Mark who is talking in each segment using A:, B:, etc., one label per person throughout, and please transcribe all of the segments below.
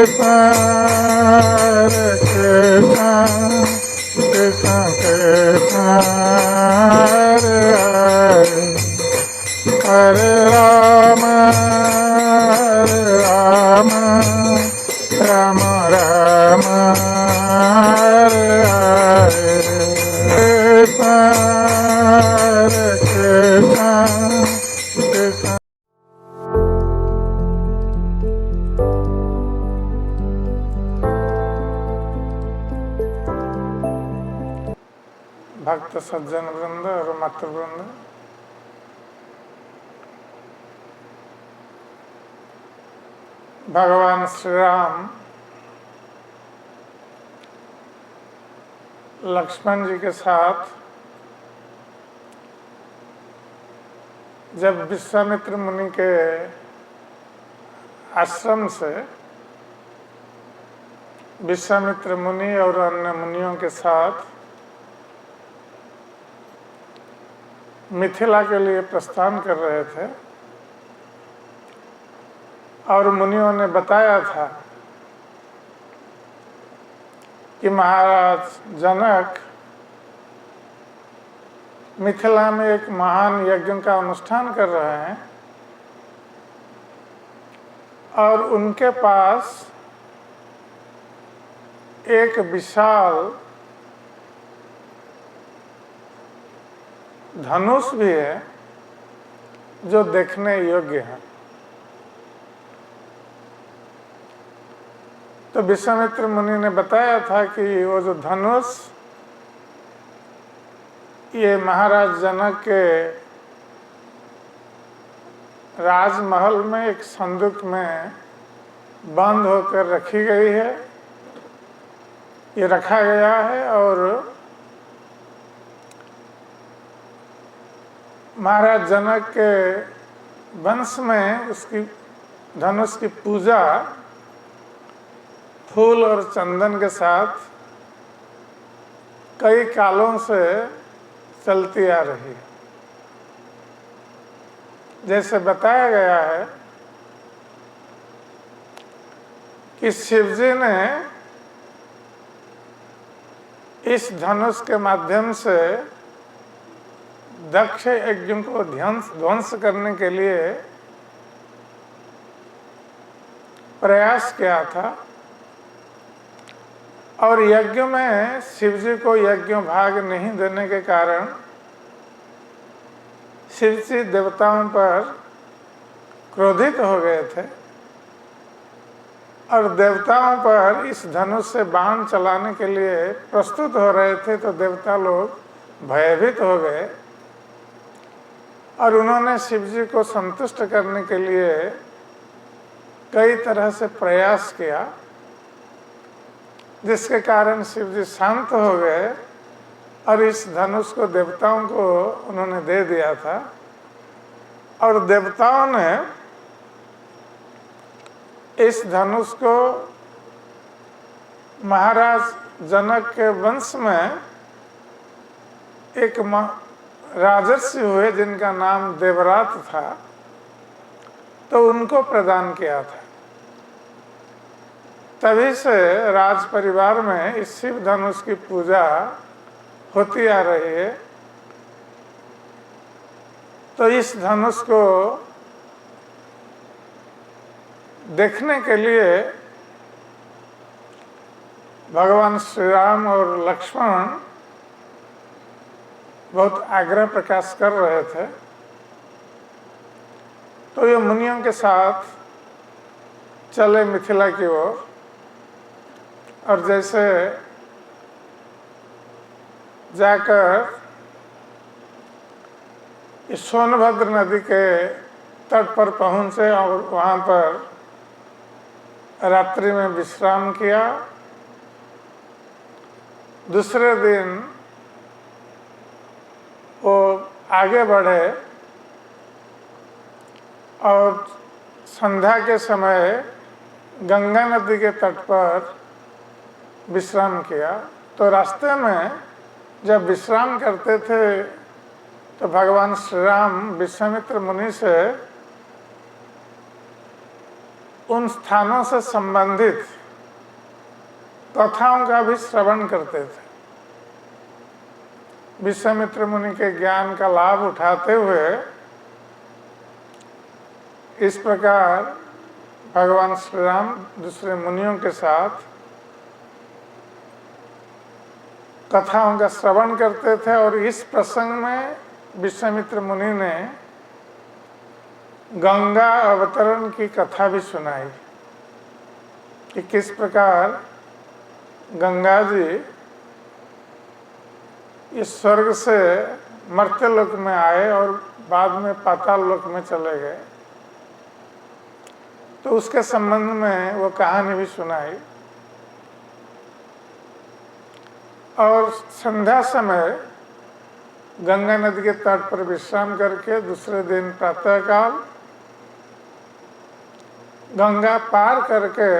A: Hare Rama, Rama Rama Rama, Hare Hare, Hare Krishna, Krishna. भक्त सज्जन वृंद और मातृ वृंद, भगवान श्री राम लक्ष्मण जी के साथ जब विश्वामित्र मुनि के आश्रम से विश्वामित्र मुनि और अन्य मुनियों के साथ मिथिला के लिए प्रस्थान कर रहे थे और मुनियों ने बताया था कि महाराज जनक मिथिला में एक महान यज्ञ का अनुष्ठान कर रहे हैं और उनके पास एक विशाल धनुष भी है जो देखने योग्य है। तो विश्वामित्र मुनि ने बताया था कि वो जो धनुष ये महाराज जनक के राजमहल में एक संदूक में बंद होकर रखी गई है, ये रखा गया है और महाराज जनक के वंश में उसकी धनुष की पूजा फूल और चंदन के साथ कई कालों से चलती आ रही है। जैसे बताया गया है कि शिवजी ने इस धनुष के माध्यम से दक्ष यज्ञ को ध्वंस करने के लिए प्रयास किया था और यज्ञ में शिवजी को यज्ञ भाग नहीं देने के कारण शिवजी देवताओं पर क्रोधित हो गए थे और देवताओं पर इस धनुष से बाण चलाने के लिए प्रस्तुत हो रहे थे। तो देवता लोग भयभीत हो गए और उन्होंने शिवजी को संतुष्ट करने के लिए कई तरह से प्रयास किया, जिसके कारण शिवजी शांत हो गए और इस धनुष को देवताओं को उन्होंने दे दिया था और देवताओं ने इस धनुष को महाराज जनक के वंश में एक राजर्षि हुए जिनका नाम देवरात था, तो उनको प्रदान किया था। तभी से राज परिवार में इस शिव धनुष की पूजा होती आ रही है। तो इस धनुष को देखने के लिए भगवान श्री राम और लक्ष्मण बहुत आग्रह प्रकाश कर रहे थे। तो ये मुनियों के साथ चले मिथिला की ओर और जैसे जाकर इस सोनभद्र नदी के तट पर पहुंचे और वहाँ पर रात्रि में विश्राम किया। दूसरे दिन वो आगे बढ़े और संध्या के समय गंगा नदी के तट पर विश्राम किया। तो रास्ते में जब विश्राम करते थे तो भगवान श्री राम विश्वामित्र मुनि से उन स्थानों से संबंधित कथाओं का भी श्रवण करते थे। विश्वामित्र मुनि के ज्ञान का लाभ उठाते हुए इस प्रकार भगवान श्री राम दूसरे मुनियों के साथ कथाओं का श्रवण करते थे। और इस प्रसंग में विश्वामित्र मुनि ने गंगा अवतरण की कथा भी सुनाई कि किस प्रकार गंगा जी इस स्वर्ग से मर्त्य लोक में आए और बाद में पाताल लोक में चले गए। तो उसके संबंध में वो कहानी भी सुनाई। और संध्या समय गंगा नदी के तट पर विश्राम करके दूसरे दिन प्रातःकाल गंगा पार करके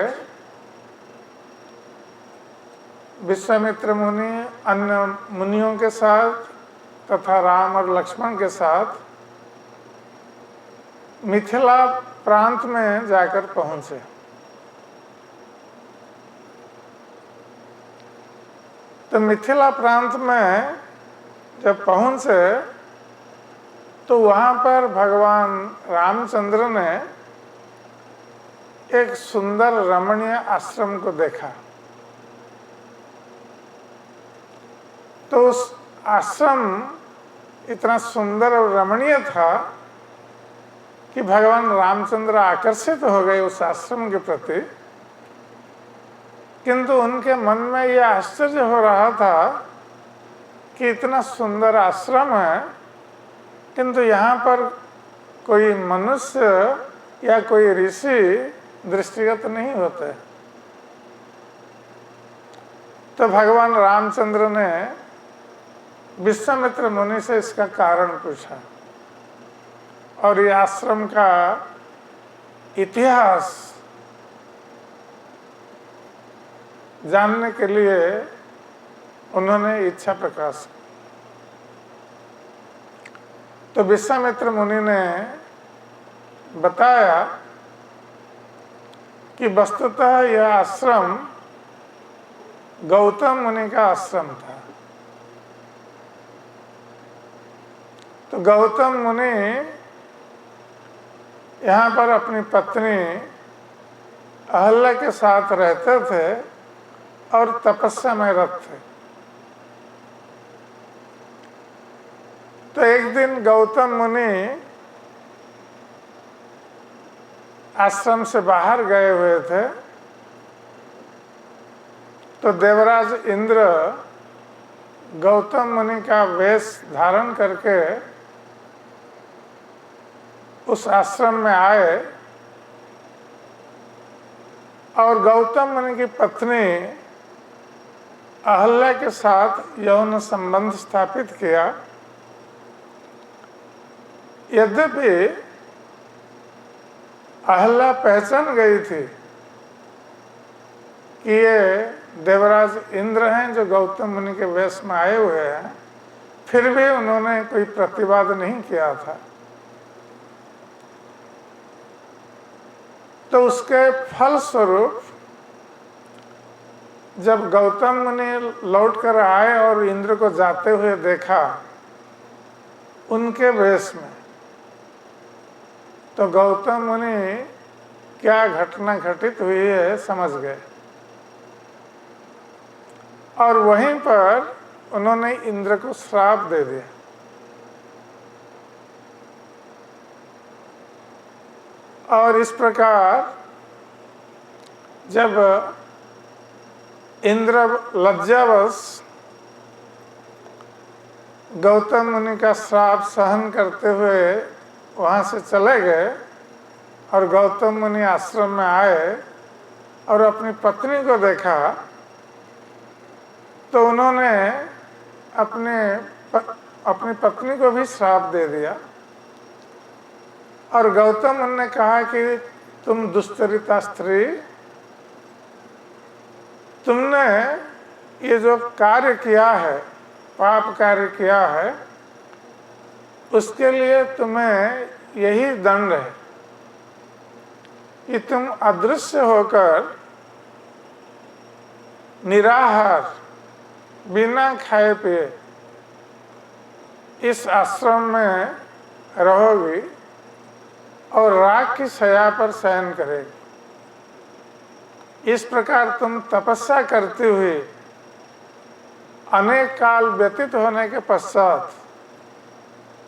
A: विश्वामित्र मुनि अन्य मुनियों के साथ तथा राम और लक्ष्मण के साथ मिथिला प्रांत में जाकर पहुंचे। तो मिथिला प्रांत में जब पहुंचे तो वहां पर भगवान रामचंद्र ने एक सुंदर रमणीय आश्रम को देखा। तो उस आश्रम इतना सुंदर और रमणीय था कि भगवान रामचंद्र आकर्षित हो गए उस आश्रम के प्रति। किंतु उनके मन में यह आश्चर्य हो रहा था कि इतना सुंदर आश्रम है, किंतु यहाँ पर कोई मनुष्य या कोई ऋषि दृष्टिगत नहीं होते। तो भगवान रामचंद्र ने विश्वामित्र मुनि से इसका कारण पूछा और ये आश्रम का इतिहास जानने के लिए उन्होंने इच्छा प्रकाश की। तो विश्वामित्र मुनि ने बताया कि वस्तुतः यह आश्रम गौतम मुनि का आश्रम था। तो गौतम मुनि यहाँ पर अपनी पत्नी अहल्या के साथ रहते थे और तपस्या में रत थे। तो एक दिन गौतम मुनि आश्रम से बाहर गए हुए थे। तो देवराज इंद्र गौतम मुनि का वेश धारण करके उस आश्रम में आए और गौतम मुनि की पत्नी अहल्या के साथ यौन संबंध स्थापित किया। यद्यपि अहल्या पहचान गई थी कि ये देवराज इंद्र हैं जो गौतम मुनि के वेश में आए हुए हैं, फिर भी उन्होंने कोई प्रतिवाद नहीं किया था। तो उसके फलस्वरूप जब गौतम मुनि लौट कर आए और इंद्र को जाते हुए देखा उनके वेश में, तो गौतम मुनि क्या घटना घटित हुई है समझ गए और वहीं पर उन्होंने इंद्र को श्राप दे दिया। और इस प्रकार जब इंद्र लज्जावश गौतम मुनि का श्राप सहन करते हुए वहाँ से चले गए और गौतम मुनि आश्रम में आए और अपनी पत्नी को देखा, तो उन्होंने अपनी पत्नी को भी श्राप दे दिया। और गौतम मुनि ने कहा कि तुम दुष्चरिता स्त्री, तुमने ये जो कार्य किया है, पाप कार्य किया है, उसके लिए तुम्हें यही दंड है कि तुम अदृश्य होकर निराहार बिना खाए पिए इस आश्रम में रहोगी और राख की शैया पर शयन करेगी। इस प्रकार तुम तपस्या करती हुई अनेक काल व्यतीत होने के पश्चात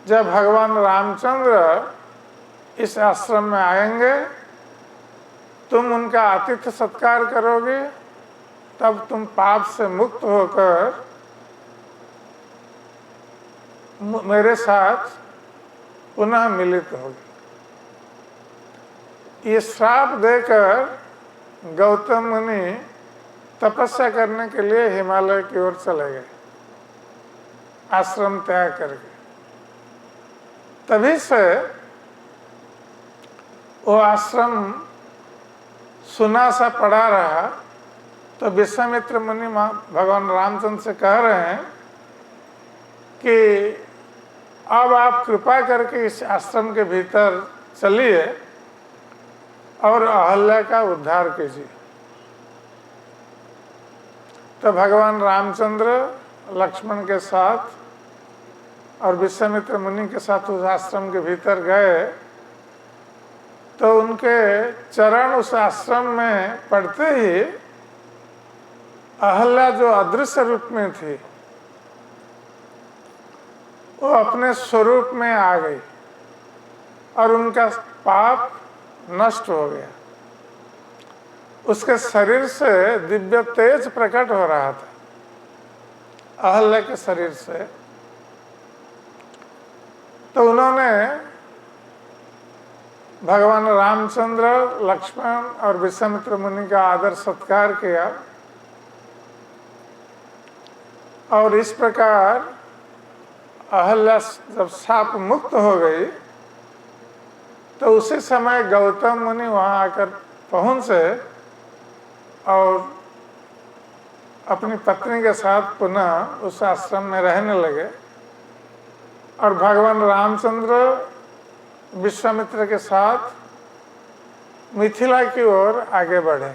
A: जब भगवान रामचंद्र इस आश्रम में आएंगे, तुम उनका आतिथ्य सत्कार करोगे, तब तुम पाप से मुक्त होकर मेरे साथ पुनः मिलित होगी। ये श्राप देकर गौतम मुनि तपस्या करने के लिए हिमालय की ओर चले गए, आश्रम त्याग करके। तभी से वो आश्रम सुना सा पड़ा रहा। तो विश्वामित्र मुनि भगवान रामचंद्र से कह रहे हैं कि अब आप कृपा करके इस आश्रम के भीतर चलिए और अहल्या का उद्धार कीजिए। तो भगवान रामचंद्र लक्ष्मण के साथ और विश्वामित्र मुनि के साथ उस आश्रम के भीतर गए, तो उनके चरण उस आश्रम में पड़ते ही अहल्या जो अदृश्य रूप में थी, वो अपने स्वरूप में आ गई और उनका पाप नष्ट हो गया। उसके शरीर से दिव्य तेज प्रकट हो रहा था, अहल्या के शरीर से। तो उन्होंने भगवान रामचंद्र, लक्ष्मण और विश्वामित्र मुनि का आदर सत्कार किया और इस प्रकार अहल्या जब शाप मुक्त हो गई, तो उसी समय गौतम मुनि वहां आकर पहुंचे और अपनी पत्नी के साथ पुनः उस आश्रम में रहने लगे। और भगवान रामचंद्र विश्वामित्र के साथ मिथिला की ओर आगे बढ़े।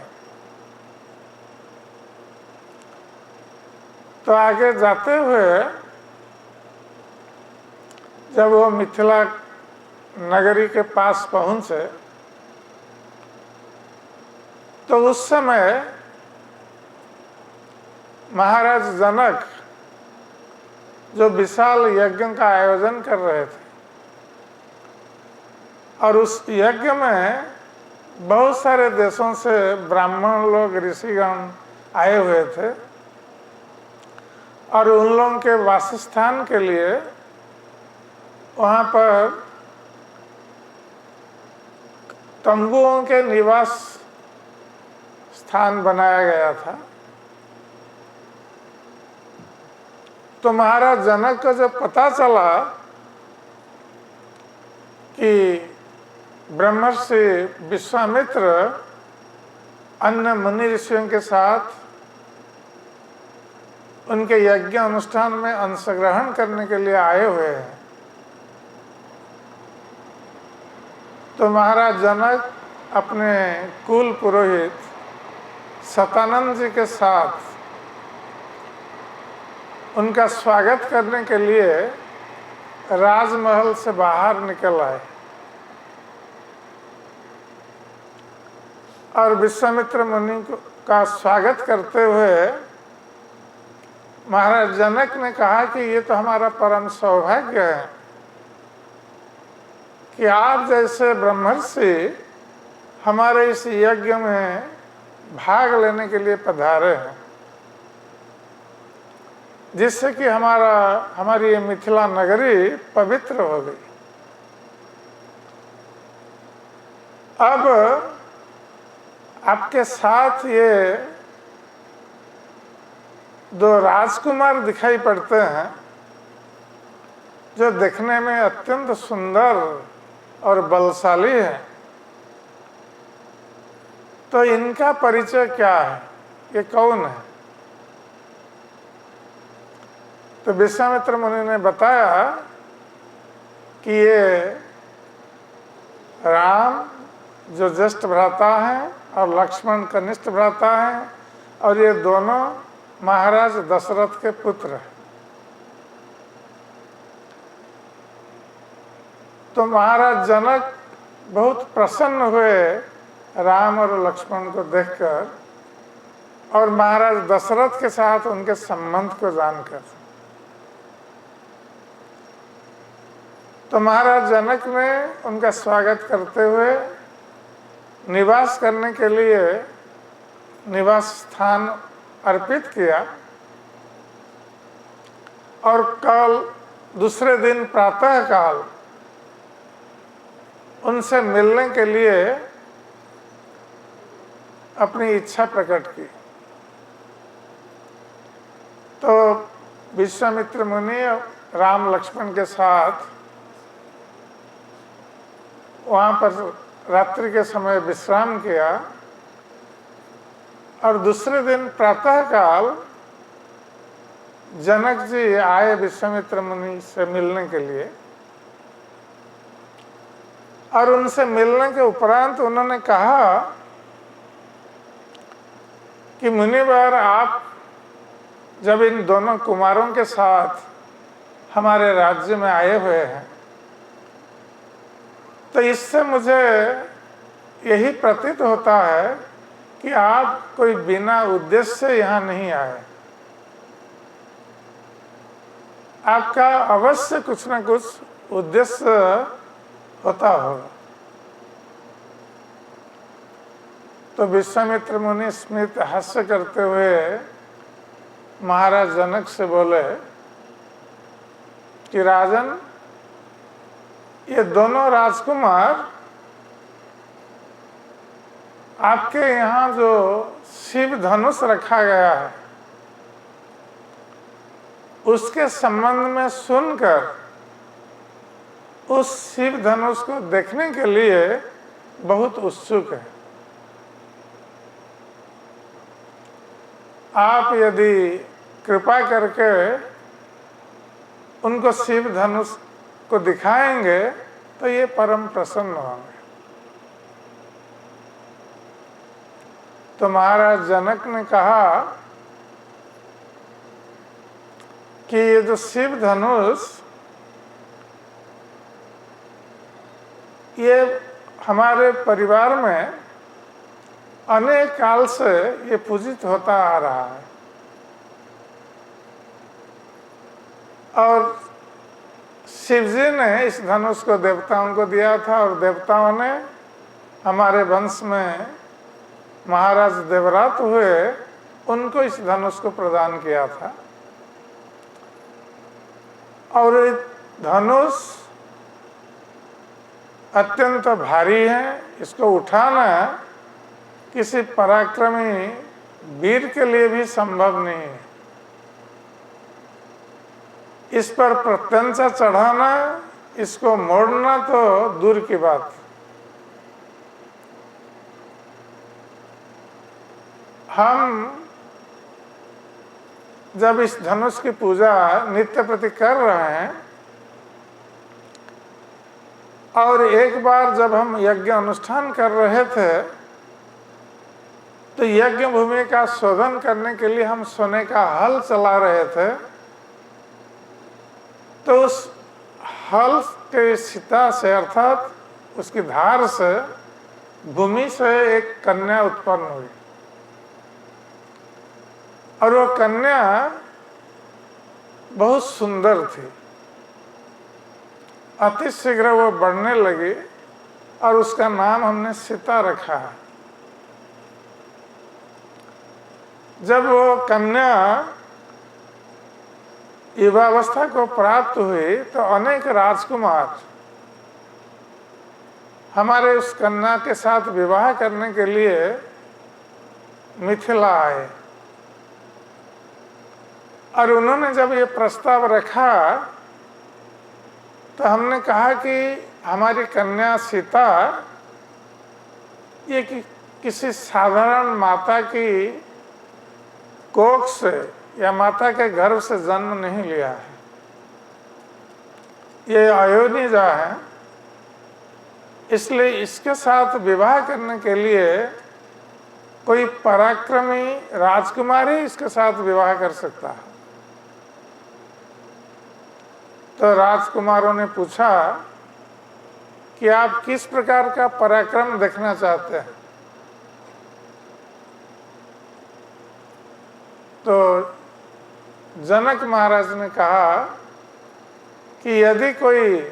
A: तो आगे जाते हुए जब वो मिथिला नगरी के पास पहुंचे, तो उस समय महाराज जनक जो विशाल यज्ञ का आयोजन कर रहे थे और उस यज्ञ में बहुत सारे देशों से ब्राह्मण लोग, ऋषिगण आए हुए थे और उन लोगों के वासस्थान के लिए वहाँ पर तंबुओं के निवास स्थान बनाया गया था। तो महाराज जनक को जब पता चला कि ब्रह्मर्षि विश्वामित्र अन्य मुनि ऋषियों के साथ उनके यज्ञ अनुष्ठान में अंशग्रहण करने के लिए आए हुए हैं, तो महाराज जनक अपने कुल पुरोहित सतानंद जी के साथ उनका स्वागत करने के लिए राजमहल से बाहर निकल आए और विश्वामित्र मुनि का स्वागत करते हुए महाराज जनक ने कहा कि ये तो हमारा परम सौभाग्य है कि आप जैसे ब्रह्मर्षि हमारे इस यज्ञ में भाग लेने के लिए पधारे हैं, जिससे कि हमारी ये मिथिला नगरी पवित्र हो गई। अब आपके साथ ये दो राजकुमार दिखाई पड़ते हैं जो देखने में अत्यंत सुंदर और बलशाली है, तो इनका परिचय क्या है, ये कौन है? तो विश्वामित्र मुनि ने बताया कि ये राम, जो ज्येष्ठ भ्राता हैं और लक्ष्मण कनिष्ठ भ्राता हैं, और ये दोनों महाराज दशरथ के पुत्र हैं। तो महाराज जनक बहुत प्रसन्न हुए राम और लक्ष्मण को देखकर, और महाराज दशरथ के साथ उनके संबंध को जानकर। तो महाराज जनक ने उनका स्वागत करते हुए निवास करने के लिए निवास स्थान अर्पित किया, और कल दूसरे दिन प्रातः काल उनसे मिलने के लिए अपनी इच्छा प्रकट की। तो विश्वामित्र मुनि राम लक्ष्मण के साथ वहाँ पर रात्रि के समय विश्राम किया, और दूसरे दिन प्रातः काल जनक जी आए विश्वामित्र मुनि से मिलने के लिए, और उनसे मिलने के उपरांत उन्होंने कहा कि मुनिवर, आप जब इन दोनों कुमारों के साथ हमारे राज्य में आए हुए हैं, तो इससे मुझे यही प्रतीत होता है कि आप कोई बिना उद्देश्य से यहाँ नहीं आए। आपका अवश्य कुछ न कुछ उद्देश्य होता होगा। तो विश्वामित्र मुनि स्मित हास्य करते हुए महाराज जनक से बोले कि राजन, ये दोनों राजकुमार आपके यहाँ जो शिव धनुष रखा गया है उसके संबंध में सुनकर उस शिव धनुष को देखने के लिए बहुत उत्सुक है। आप यदि कृपा करके उनको शिव धनुष को दिखाएंगे तो ये परम प्रसन्न होंगे। तो महाराज जनक ने कहा कि ये जो शिव धनुष, ये हमारे परिवार में अनेक काल से ये पूजित होता आ रहा है, और शिव जी ने इस धनुष को देवताओं को दिया था, और देवताओं ने हमारे वंश में महाराज देवरात हुए उनको इस धनुष को प्रदान किया था। और ये धनुष अत्यंत भारी है, इसको उठाना किसी पराक्रमी वीर के लिए भी संभव नहीं है। इस पर प्रत्यंचा चढ़ाना, इसको मोड़ना तो दूर की बात। हम जब इस धनुष की पूजा नित्य प्रति कर रहे हैं, और एक बार जब हम यज्ञ अनुष्ठान कर रहे थे तो यज्ञ भूमि का शोधन करने के लिए हम सोने का हल चला रहे थे, तो उस हल के सीता से अर्थात उसकी धार से भूमि से एक कन्या उत्पन्न हुई, और वो कन्या बहुत सुंदर थी। अति शीघ्र वो बढ़ने लगी और उसका नाम हमने सीता रखा है। जब वो कन्या युवावस्था को प्राप्त हुई तो अनेक राजकुमार हमारे उस कन्या के साथ विवाह करने के लिए मिथिला आए, और उन्होंने जब ये प्रस्ताव रखा तो हमने कहा कि हमारी कन्या सीता ये किसी साधारण माता की कोख से या माता के गर्भ से जन्म नहीं लिया है। ये अयोनिजा है, इसलिए इसके साथ विवाह करने के लिए कोई पराक्रमी राजकुमार ही इसके साथ विवाह कर सकता है। तो राजकुमारों ने पूछा कि आप किस प्रकार का पराक्रम देखना चाहते हैं? तो जनक महाराज ने कहा कि यदि कोई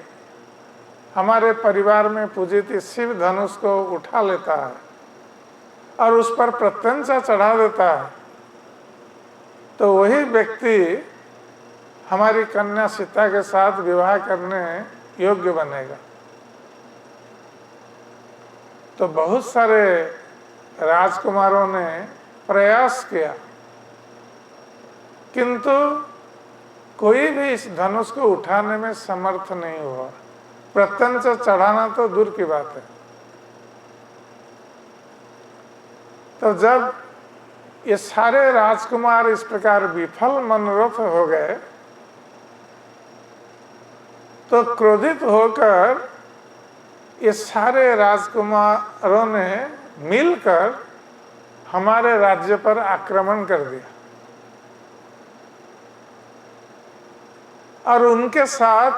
A: हमारे परिवार में पूजित शिव धनुष को उठा लेता है और उस पर प्रत्यंचा चढ़ा देता है तो वही व्यक्ति हमारी कन्या सीता के साथ विवाह करने योग्य बनेगा। तो बहुत सारे राजकुमारों ने प्रयास किया, किंतु कोई भी इस धनुष को उठाने में समर्थ नहीं हुआ। प्रत्यंचा चढ़ाना तो दूर की बात है। तो जब ये सारे राजकुमार इस प्रकार विफल मनोरथ हो गए तो क्रोधित होकर ये सारे राजकुमारों ने मिलकर हमारे राज्य पर आक्रमण कर दिया और उनके साथ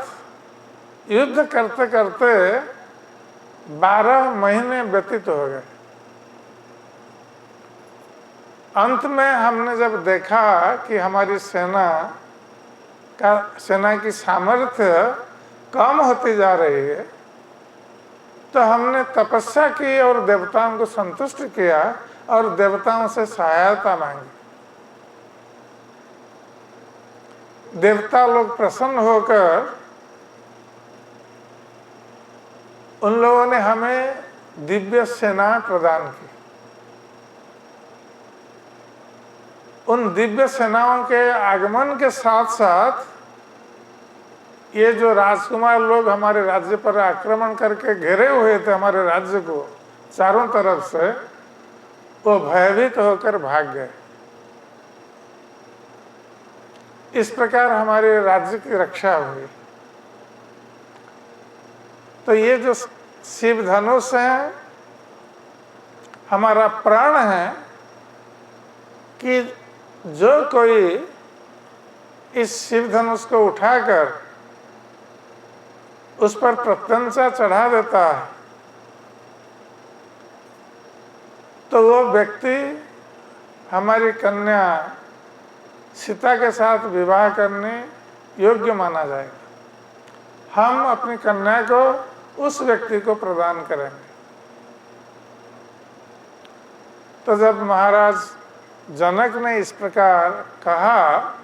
A: युद्ध करते करते 12 महीने व्यतीत हो गए। अंत में हमने जब देखा कि हमारी सेना की सामर्थ्य कम होती जा रही है तो हमने तपस्या की और देवताओं को संतुष्ट किया और देवताओं से सहायता मांगी। देवता लोग प्रसन्न होकर उन लोगों ने हमें दिव्य सेना प्रदान की। उन दिव्य सेनाओं के आगमन के साथ साथ ये जो राजकुमार लोग हमारे राज्य पर आक्रमण करके घेरे हुए थे हमारे राज्य को चारों तरफ से, वो भयभीत होकर भाग गए। इस प्रकार हमारे राज्य की रक्षा हुई। तो ये जो शिव धनुष है हमारा प्राण है कि जो कोई इस शिव धनुष को उठाकर उस पर प्रत्यंचा चढ़ा देता है तो वो व्यक्ति हमारी कन्या सीता के साथ विवाह करने योग्य माना जाएगा। हम अपनी कन्या को उस व्यक्ति को प्रदान करेंगे। तो जब महाराज जनक ने इस प्रकार कहा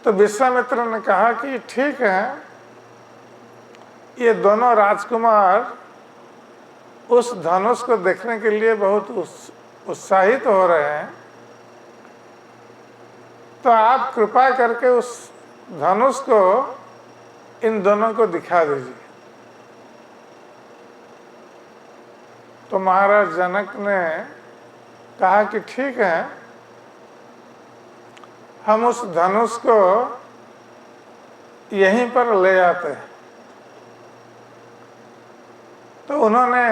A: तो विश्वामित्र ने कहा कि ठीक है, ये दोनों राजकुमार उस धनुष को देखने के लिए बहुत उत्साहित हो रहे हैं, तो आप कृपा करके उस धनुष को इन दोनों को दिखा दीजिए। तो महाराज जनक ने कहा कि ठीक है, हम उस धनुष को यहीं पर ले आते हैं। तो उन्होंने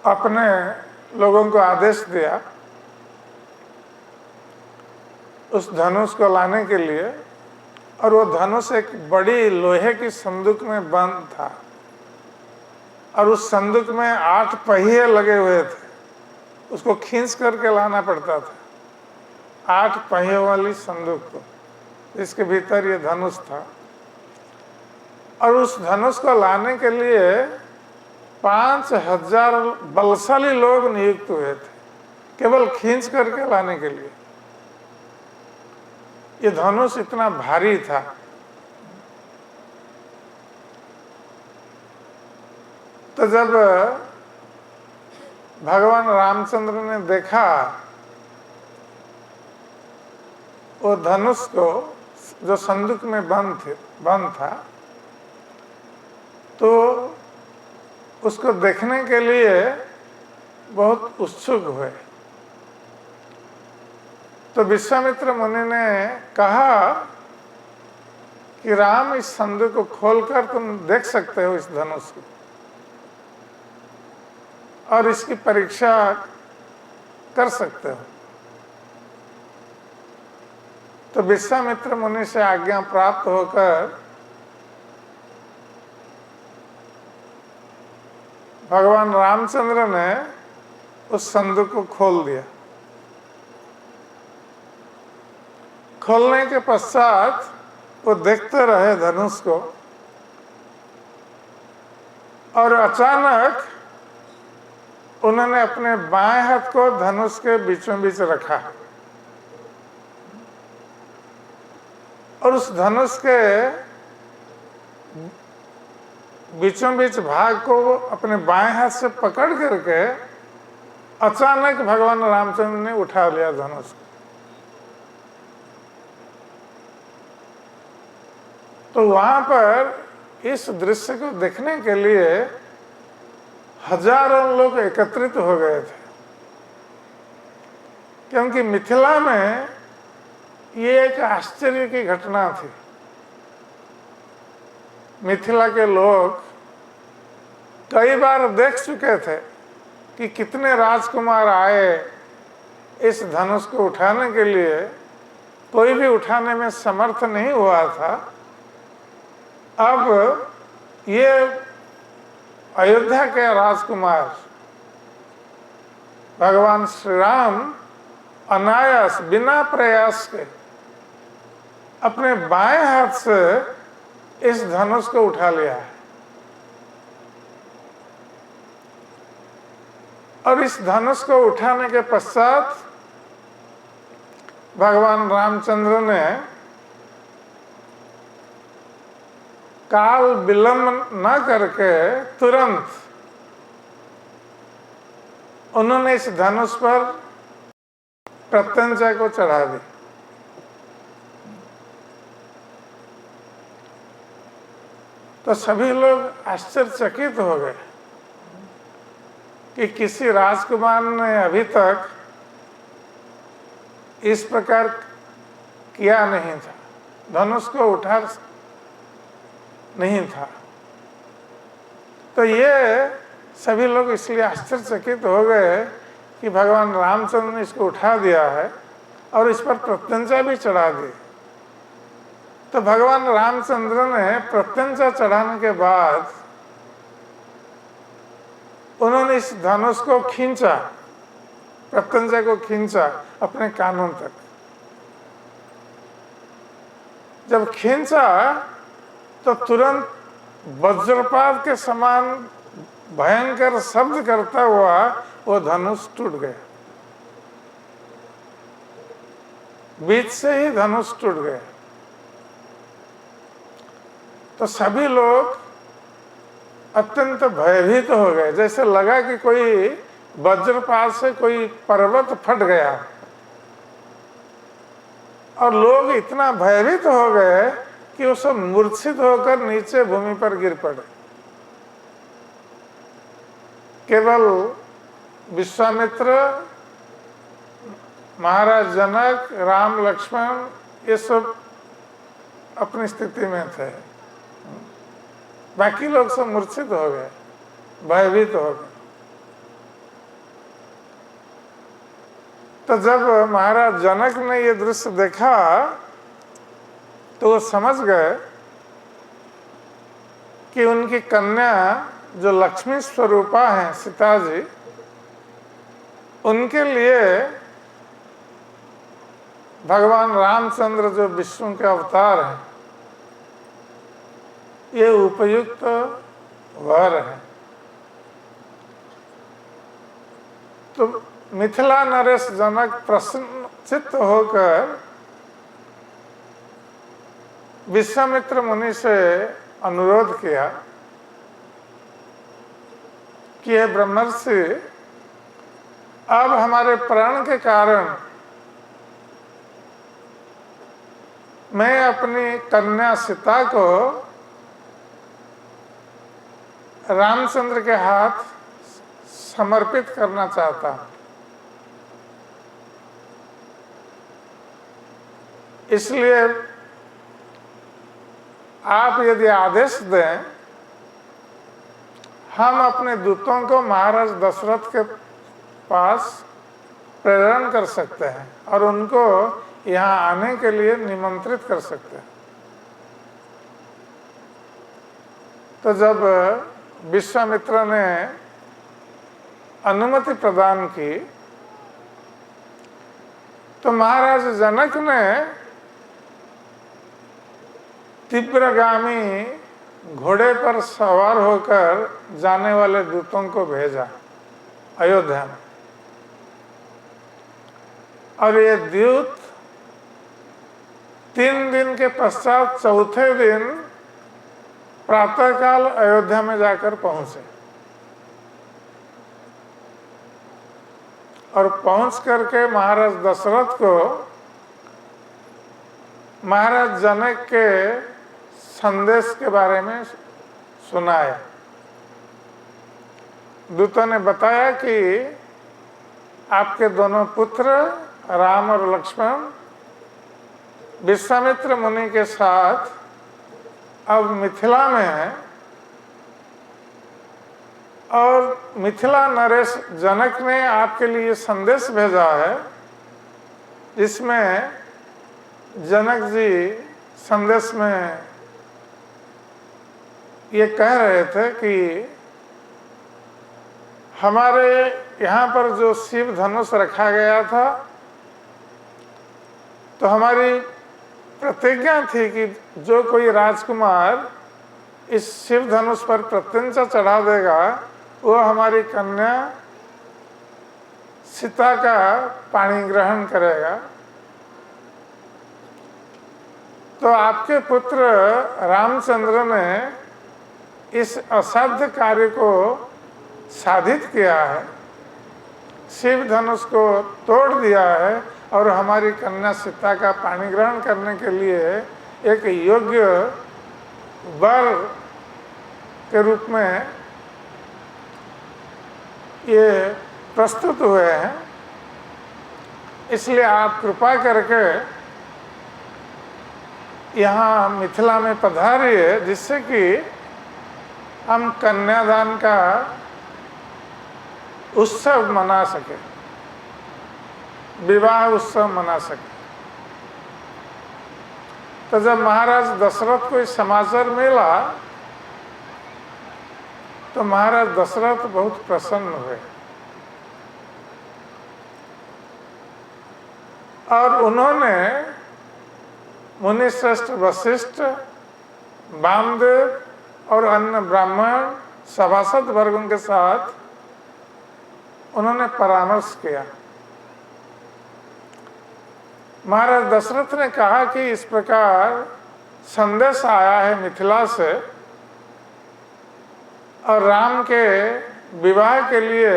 A: अपने लोगों को आदेश दिया उस धनुष को लाने के लिए, और वो धनुष एक बड़ी लोहे की संदूक में बंद था और उस संदूक में 8 पहिए लगे हुए थे। उसको खींच करके लाना पड़ता था, 8 पहियों वाली संदूक को, इसके भीतर ये धनुष था। और उस धनुष को लाने के लिए 5000 बलशाली लोग नियुक्त हुए थे, केवल खींच करके लाने के लिए। ये धनुष इतना भारी था। तो जब भगवान रामचंद्र ने देखा वो धनुष को जो संदूक में बंद था, तो उसको देखने के लिए बहुत उत्सुक हुए। तो विश्वामित्र मुनि ने कहा कि राम इस संदूक को खोलकर तुम देख सकते हो इस धनुष को और इसकी परीक्षा कर सकते हो। तो विश्वामित्र मुनि से आज्ञा प्राप्त होकर भगवान रामचंद्र ने उस संदूक को खोल दिया। खोलने के पश्चात वो देखते रहे धनुष को और अचानक उन्होंने अपने बाएं हाथ को धनुष के बीचों बीच रखा और उस धनुष के बीचों बीच भाग को अपने बाएं हाथ से पकड़ करके अचानक भगवान रामचंद्र ने उठा लिया धनुष। तो वहां पर इस दृश्य को देखने के लिए हजारों लोग एकत्रित हो गए थे, क्योंकि मिथिला में ये एक आश्चर्य की घटना थी। मिथिला के लोग कई बार देख चुके थे कि कितने राजकुमार आए इस धनुष को उठाने के लिए, कोई भी उठाने में समर्थ नहीं हुआ था। अब ये अयोध्या के राजकुमार भगवान श्री राम अनायास बिना प्रयास के अपने बाएं हाथ से इस धनुष को उठा लिया है और इस धनुष को उठाने के पश्चात भगवान रामचंद्र ने काल विलंब न करके तुरंत उन्होंने इस धनुष पर प्रत्यंचा को चढ़ा दी। तो सभी लोग आश्चर्यचकित हो गए कि किसी राजकुमार ने अभी तक इस प्रकार किया नहीं था, धनुष को उठा नहीं था। तो ये सभी लोग इसलिए आश्चर्यचकित हो गए कि भगवान रामचंद्र ने इसको उठा दिया है और इस पर प्रत्यंचा भी चढ़ा दी। तो भगवान रामचंद्र ने प्रत्यंचा चढ़ाने के बाद उन्होंने इस धनुष को खींचा, प्रत्यंचा को खींचा अपने कानों तक। जब खींचा तो तुरंत वज्रपात के समान भयंकर शब्द करता हुआ वो धनुष टूट गया, बीच से ही धनुष टूट गया। तो सभी लोग अत्यंत भयभीत हो गए, जैसे लगा कि कोई वज्रपात से कोई पर्वत फट गया और लोग इतना भयभीत हो गए कि वो सब मूर्छित होकर नीचे भूमि पर गिर पड़े। केवल विश्वामित्र, महाराज जनक, राम लक्ष्मण ये सब अपनी स्थिति में थे, बाकी लोग सब मूर्छित हो गए, भयभीत हो गए। तो जब महाराज जनक ने ये दृश्य देखा तो वो समझ गए कि उनकी कन्या जो लक्ष्मी स्वरूपा है सीता जी, उनके लिए भगवान रामचंद्र जो विष्णु के अवतार हैं, ये उपयुक्त वर है। तो मिथिला नरेश जनक प्रसन्नचित्त होकर विश्वामित्र मुनि से अनुरोध किया कि हे ब्रह्मर्षि, अब हमारे प्राण के कारण मैं अपनी कन्या सीता को रामचंद्र के हाथ समर्पित करना चाहता हूं। इसलिए आप यदि आदेश दें, हम अपने दूतों को महाराज दशरथ के पास प्रेरण कर सकते हैं और उनको यहाँ आने के लिए निमंत्रित कर सकते हैं। तो जब विश्वामित्र ने अनुमति प्रदान की तो महाराज जनक ने तीव्रगामी घोड़े पर सवार होकर जाने वाले दूतों को भेजा अयोध्या में, और ये दूत 3 दिन के पश्चात चौथे दिन प्रातःकाल अयोध्या में जाकर पहुंचे और पहुंच करके महाराज दशरथ को महाराज जनक के संदेश के बारे में सुनाया। दूतों ने बताया कि आपके दोनों पुत्र राम और लक्ष्मण विश्वामित्र मुनि के साथ अब मिथिला में है और मिथिला नरेश जनक ने आपके लिए संदेश भेजा है, जिसमें जनक जी संदेश में ये कह रहे थे कि हमारे यहाँ पर जो शिव धनुष रखा गया था, तो हमारी प्रतिज्ञा थी कि जो कोई राजकुमार इस शिव धनुष पर प्रत्यंचा चढ़ा देगा वो हमारी कन्या सीता का पाणी ग्रहण करेगा। तो आपके पुत्र रामचंद्र ने इस असाध्य कार्य को साधित किया है, शिव धनुष को तोड़ दिया है और हमारी कन्या सीता का पाणी ग्रहण करने के लिए एक योग्य वर के रूप में ये प्रस्तुत हुए हैं। इसलिए आप कृपा करके यहाँ मिथिला में पधारिए, जिससे कि हम कन्यादान का उत्सव मना सके, विवाह उत्सव मना सके। तो जब महाराज दशरथ को इस समाचार मिला तो महाराज दशरथ बहुत प्रसन्न हुए और उन्होंने मुनिश्रेष्ठ वशिष्ठ, वामदेव और अन्य ब्राह्मण सभासद वर्गों के साथ उन्होंने परामर्श किया। महाराज दशरथ ने कहा कि इस प्रकार संदेश आया है मिथिला से और राम के विवाह के लिए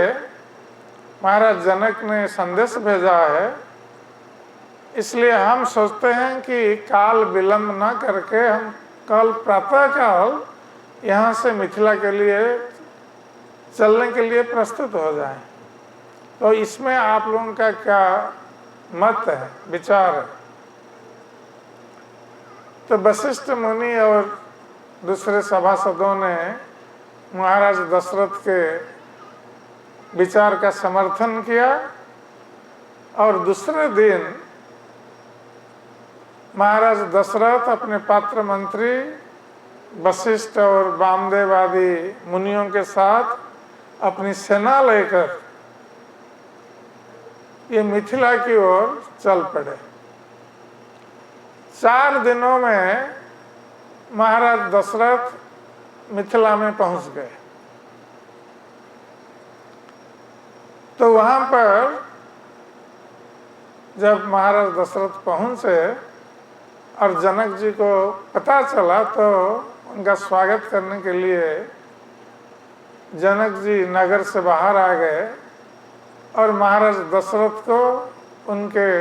A: महाराज जनक ने संदेश भेजा है, इसलिए हम सोचते हैं कि काल विलंब न करके हम कल प्रातःकाल यहाँ से मिथिला के लिए चलने के लिए प्रस्तुत हो जाएं। तो इसमें आप लोगों का क्या मत है, विचार है? तो वशिष्ठ मुनि और दूसरे सभासदों ने महाराज दशरथ के विचार का समर्थन किया और दूसरे दिन महाराज दशरथ अपने पात्र मंत्री वशिष्ठ और वामदेव आदि मुनियों के साथ अपनी सेना लेकर ये मिथिला की ओर चल पड़े। 4 दिनों में महाराज दशरथ मिथिला में पहुंच गए। तो वहां पर जब महाराज दशरथ पहुंचे और जनक जी को पता चला तो उनका स्वागत करने के लिए जनक जी नगर से बाहर आ गए और महाराज दशरथ को उनके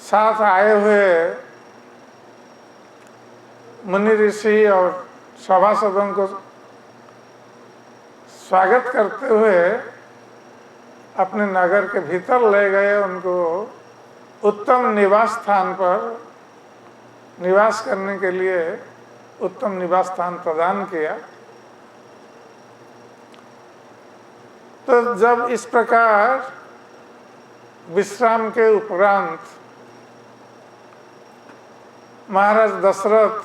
A: साथ आए हुए मुनि ऋषि और सभासदों को स्वागत करते हुए अपने नगर के भीतर ले गए, उनको उत्तम निवास स्थान पर निवास करने के लिए उत्तम निवास स्थान प्रदान किया। तो जब इस प्रकार विश्राम के उपरांत महाराज दशरथ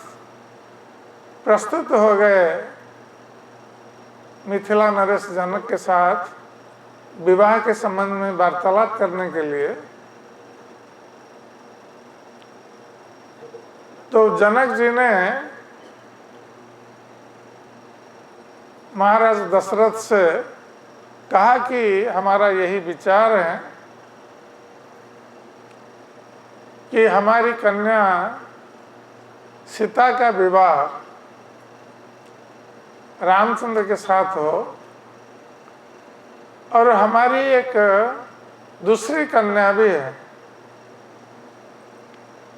A: प्रस्तुत हो गए मिथिला नरेश जनक के साथ विवाह के संबंध में वार्तालाप करने के लिए, तो जनक जी ने महाराज दशरथ से कहा कि हमारा यही विचार है कि हमारी कन्या सीता का विवाह रामचंद्र के साथ हो, और हमारी एक दूसरी कन्या भी है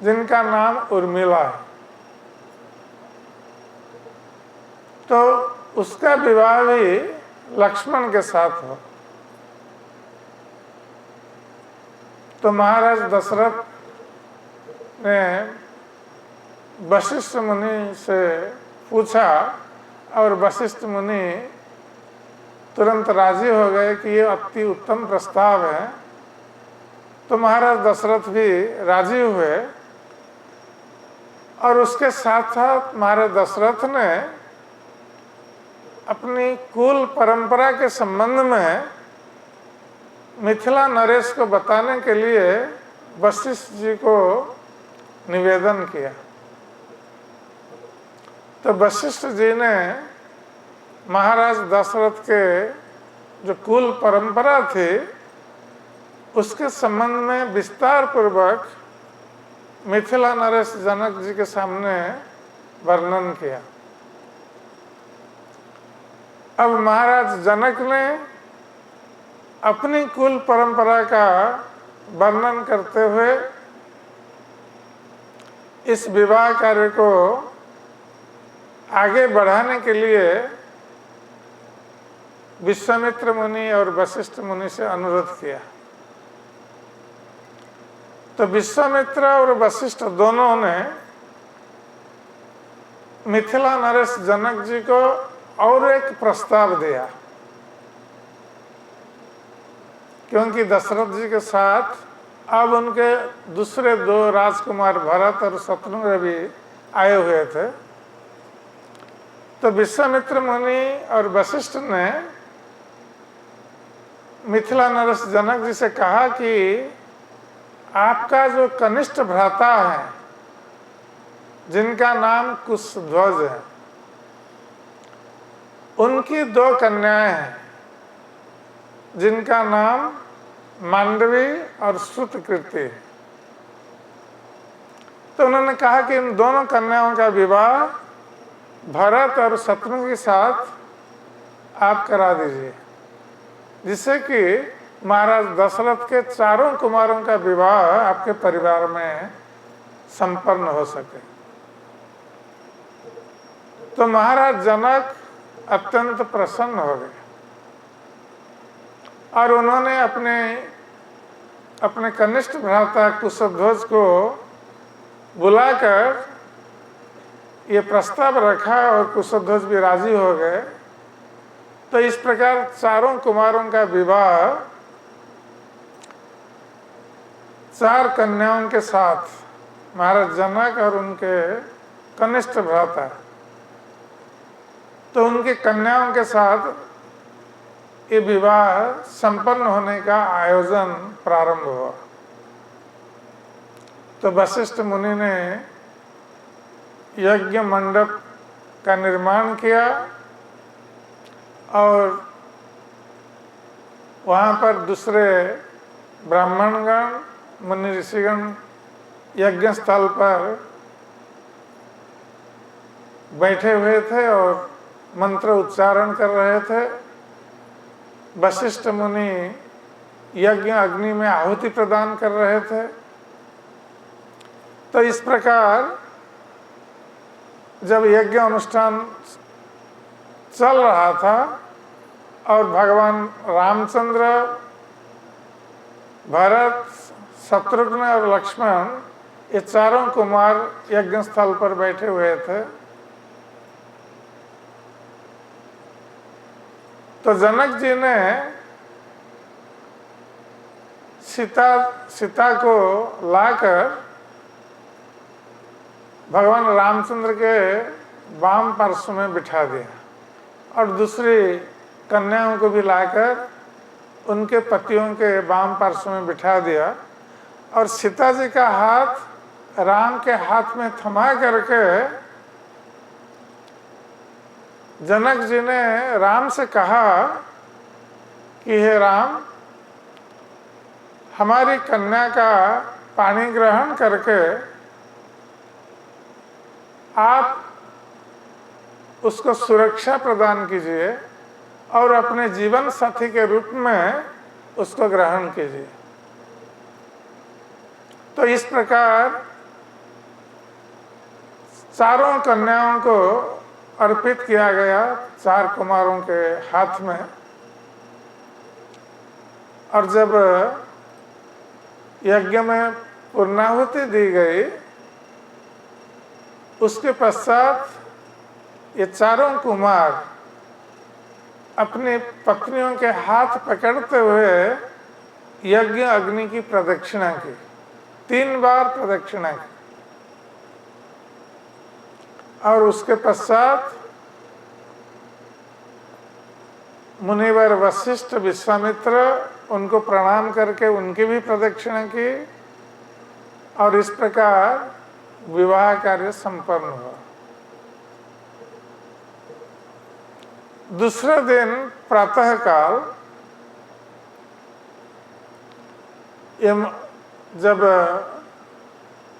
A: जिनका नाम उर्मिला है, तो उसका विवाह भी लक्ष्मण के साथ हो। तो महाराज दशरथ ने वशिष्ठ मुनि से पूछा और वशिष्ठ मुनि तुरंत राजी हो गए कि ये अति उत्तम प्रस्ताव है। तो महाराज दशरथ भी राजी हुए, और उसके साथ साथ महाराज दशरथ ने अपनी कुल परंपरा के संबंध में मिथिला नरेश को बताने के लिए वशिष्ठ जी को निवेदन किया। तो वशिष्ठ जी ने महाराज दशरथ के जो कुल परंपरा थी उसके संबंध में विस्तार पूर्वक मिथिला नरेश जनक जी के सामने वर्णन किया। अब महाराज जनक ने अपनी कुल परंपरा का वर्णन करते हुए इस विवाह कार्य को आगे बढ़ाने के लिए विश्वामित्र मुनि और वशिष्ठ मुनि से अनुरोध किया। तो विश्वामित्र और वशिष्ठ दोनों ने मिथिला नरेश जनक जी को और एक प्रस्ताव दिया, क्योंकि दशरथ जी के साथ अब उनके दूसरे दो राजकुमार भरत और शत्रुघ्न भी आए हुए थे। तो विश्वामित्र मुनि और वशिष्ठ ने मिथिला नरेश जनक जी से कहा कि आपका जो कनिष्ठ भ्राता है जिनका नाम कुशध्वज है, उनकी दो कन्याएं हैं जिनका नाम मांडवी और श्रुतकीर्ति है। तो उन्होंने कहा कि इन दोनों कन्याओं का विवाह भरत और शत्रुघ्न के साथ आप करा दीजिए, जिससे कि महाराज दशरथ के चारों कुमारों का विवाह आपके परिवार में संपन्न हो सके। तो महाराज जनक अत्यंत प्रसन्न हो गए और उन्होंने अपने कनिष्ठ भ्राता कुशध्वज को बुलाकर ये प्रस्ताव रखा और कुशध्वज भी राजी हो गए। तो इस प्रकार चारों कुमारों का विवाह चार कन्याओं के साथ महाराज जनक और उनके कनिष्ठ भ्राता, तो उनकी कन्याओं के साथ ये विवाह संपन्न होने का आयोजन प्रारंभ हुआ। तो वशिष्ठ मुनि ने यज्ञ मंडप का निर्माण किया और वहाँ पर दूसरे ब्राह्मणगण मुनि ऋषिगण यज्ञ स्थल पर बैठे हुए थे और मंत्र उच्चारण कर रहे थे। वशिष्ठ मुनि यज्ञ अग्नि में आहुति प्रदान कर रहे थे। तो इस प्रकार जब यज्ञ अनुष्ठान चल रहा था और भगवान रामचंद्र, भरत, शत्रुघ्न और लक्ष्मण ये चारों कुमार यज्ञ स्थल पर बैठे हुए थे। तो जनक जी ने सीता को लाकर भगवान रामचंद्र के वाम पार्श्व में बिठा दिया और दूसरी कन्याओं को भी लाकर उनके पतियों के वाम पार्श्व में बिठा दिया और सीता जी का हाथ राम के हाथ में थमा करके जनक जी ने राम से कहा कि हे राम, हमारी कन्या का पानी ग्रहण करके आप उसको सुरक्षा प्रदान कीजिए और अपने जीवन साथी के रूप में उसको ग्रहण कीजिए। तो इस प्रकार चारों कन्याओं को अर्पित किया गया चार कुमारों के हाथ में। और जब यज्ञ में पूर्णाहुति दी गई, उसके पश्चात ये चारों कुमार अपनी पत्नियों के हाथ पकड़ते हुए यज्ञ अग्नि की प्रदक्षिणा की, 3 बार प्रदक्षिणा की। और उसके पश्चात मुनिवर वशिष्ठ, विश्वामित्र उनको प्रणाम करके उनकी भी प्रदक्षिणा की और इस प्रकार विवाह कार्य संपन्न हुआ। दूसरे दिन प्रातः काल जब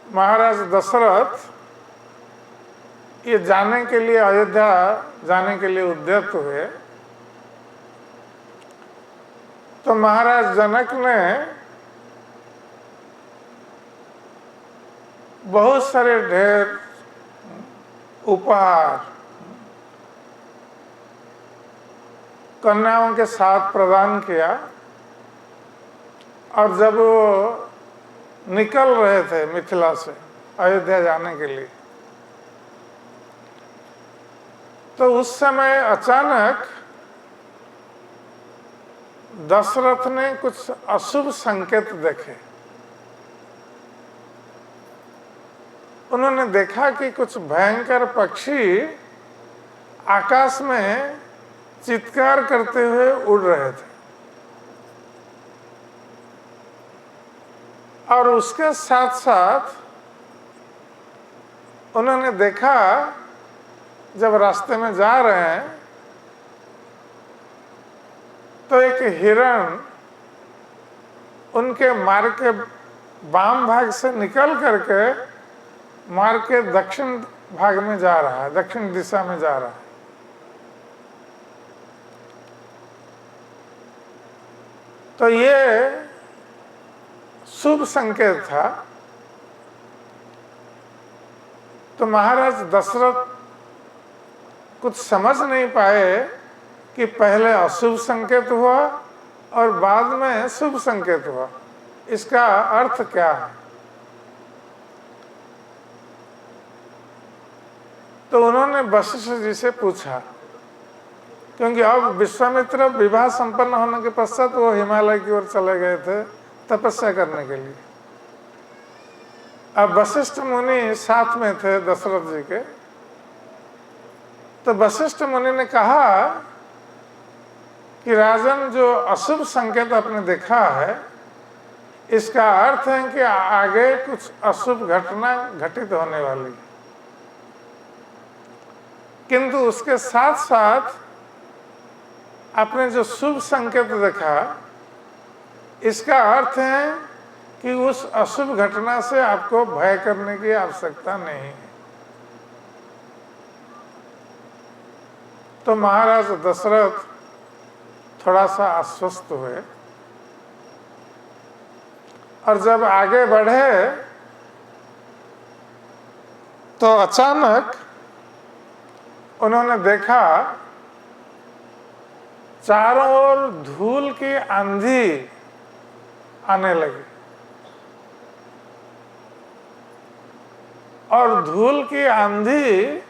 A: महाराज दशरथ ये जाने के लिए, अयोध्या जाने के लिए उद्यत हुए, तो महाराज जनक ने बहुत सारे ढेर उपहार कन्याओं के साथ प्रदान किया। और जब वो निकल रहे थे मिथिला से अयोध्या जाने के लिए, तो उस समय अचानक दशरथ ने कुछ अशुभ संकेत देखे। उन्होंने देखा कि कुछ भयंकर पक्षी आकाश में चित्कार करते हुए उड़ रहे थे और उसके साथ साथ उन्होंने देखा जब रास्ते में जा रहे हैं तो एक हिरण उनके मार्ग के वाम भाग से निकल करके मार्ग के दक्षिण भाग में जा रहा है, दक्षिण दिशा में जा रहा है। तो ये शुभ संकेत था। तो महाराज दशरथ कुछ समझ नहीं पाए कि पहले अशुभ संकेत हुआ और बाद में शुभ संकेत हुआ, इसका अर्थ क्या है। तो उन्होंने वशिष्ठ जी से पूछा, क्योंकि अब विश्वामित्र विवाह संपन्न होने के पश्चात वो हिमालय की ओर चले गए थे तपस्या करने के लिए। अब वशिष्ठ मुनि साथ में थे दशरथ जी के। तो वशिष्ठ मुनि ने कहा कि राजन, जो अशुभ संकेत आपने देखा है, इसका अर्थ है कि आगे कुछ अशुभ घटना घटित होने वाली है। किंतु उसके साथ साथ आपने जो शुभ संकेत देखा, इसका अर्थ है कि उस अशुभ घटना से आपको भय करने की आवश्यकता नहीं है। तो महाराज दशरथ थोड़ा सा आश्वस्त हुए और जब आगे बढ़े तो अचानक उन्होंने देखा चारों ओर धूल की आंधी आने लगी और धूल की आंधी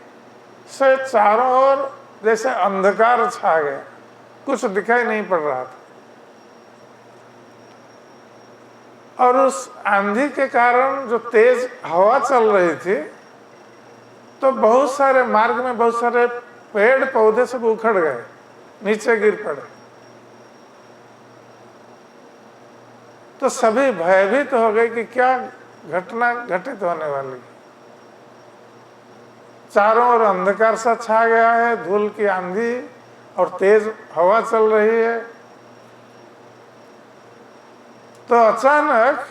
A: से चारों ओर जैसे अंधकार छा गया, कुछ दिखाई नहीं पड़ रहा था। और उस आंधी के कारण जो तेज हवा चल रही थी, तो बहुत सारे मार्ग में बहुत सारे पेड़ पौधे सब उखड़ गए, नीचे गिर पड़े। तो सभी भयभीत हो गए कि क्या घटना घटित होने वाली। चारों ओर अंधकार सा छा गया है, धूल की आंधी और तेज हवा चल रही है। तो अचानक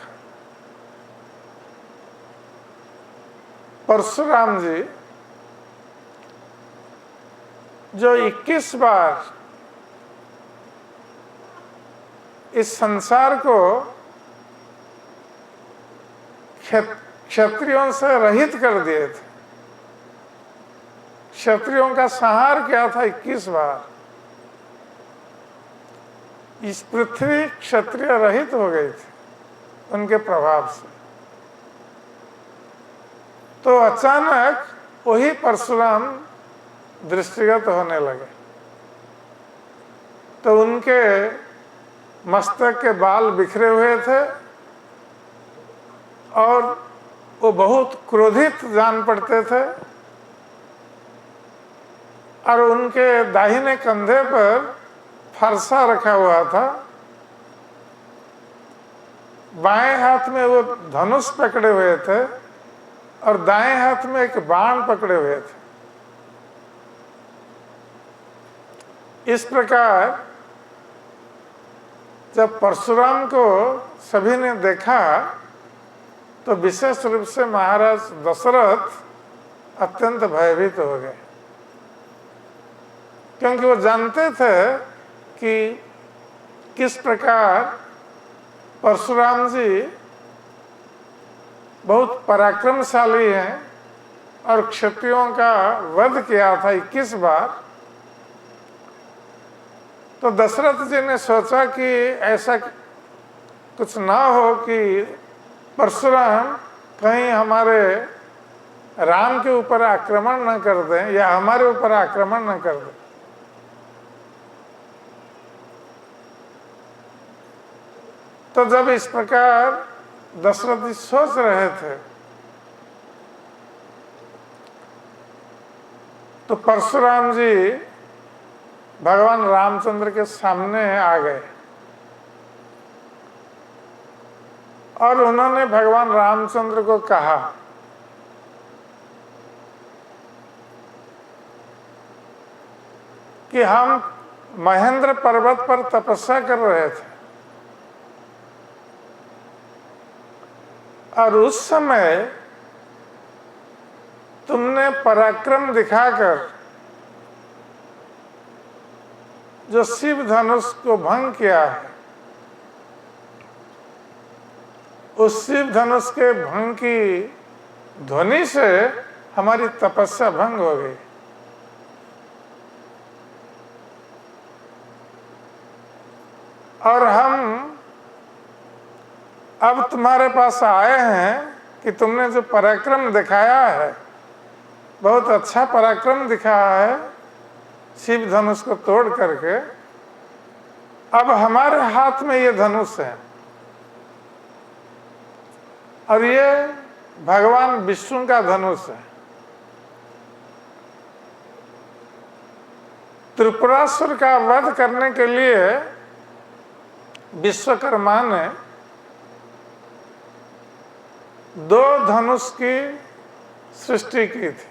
A: परशुराम जी जो 21 बार इस संसार को क्षत्रियों से रहित कर दिए थे, क्षत्रियों का संहार किया था 21 बार, इस पृथ्वी क्षत्रिय रहित हो गई थी उनके प्रभाव से। तो अचानक वही परशुराम दृष्टिगत होने लगे। तो उनके मस्तक के बाल बिखरे हुए थे और वो बहुत क्रोधित जान पड़ते थे, और उनके दाहिने कंधे पर फरसा रखा हुआ था। बाएं हाथ में वो धनुष पकड़े हुए थे और दाएं हाथ में एक बाण पकड़े हुए थे। इस प्रकार जब परशुराम को सभी ने देखा तो विशेष रूप से महाराज दशरथ अत्यंत भयभीत हो गए, क्योंकि वो जानते थे कि किस प्रकार परशुराम जी बहुत पराक्रमशाली हैं और क्षत्रियों का वध किया था 21 बार। तो दशरथ जी ने सोचा कि ऐसा कुछ ना हो कि परशुराम कहीं हमारे राम के ऊपर आक्रमण न कर दें या हमारे ऊपर आक्रमण न कर दें। तो जब इस प्रकार दशरथ जी सोच रहे थे तो परशुराम जी भगवान रामचंद्र के सामने आ गए और उन्होंने भगवान रामचंद्र को कहा कि हम महेंद्र पर्वत पर तपस्या कर रहे थे और उस समय तुमने पराक्रम दिखाकर जो शिव धनुष को भंग किया है, उस शिव धनुष के भंग की ध्वनि से हमारी तपस्या भंग हो गई। और हम अब तुम्हारे पास आए हैं कि तुमने जो पराक्रम दिखाया है, बहुत अच्छा पराक्रम दिखाया है शिव धनुष को तोड़ करके। अब हमारे हाथ में ये धनुष है और ये भगवान विष्णु का धनुष है। त्रिपुरासुर का वध करने के लिए विश्वकर्मा ने 2 धनुष की सृष्टि की थी।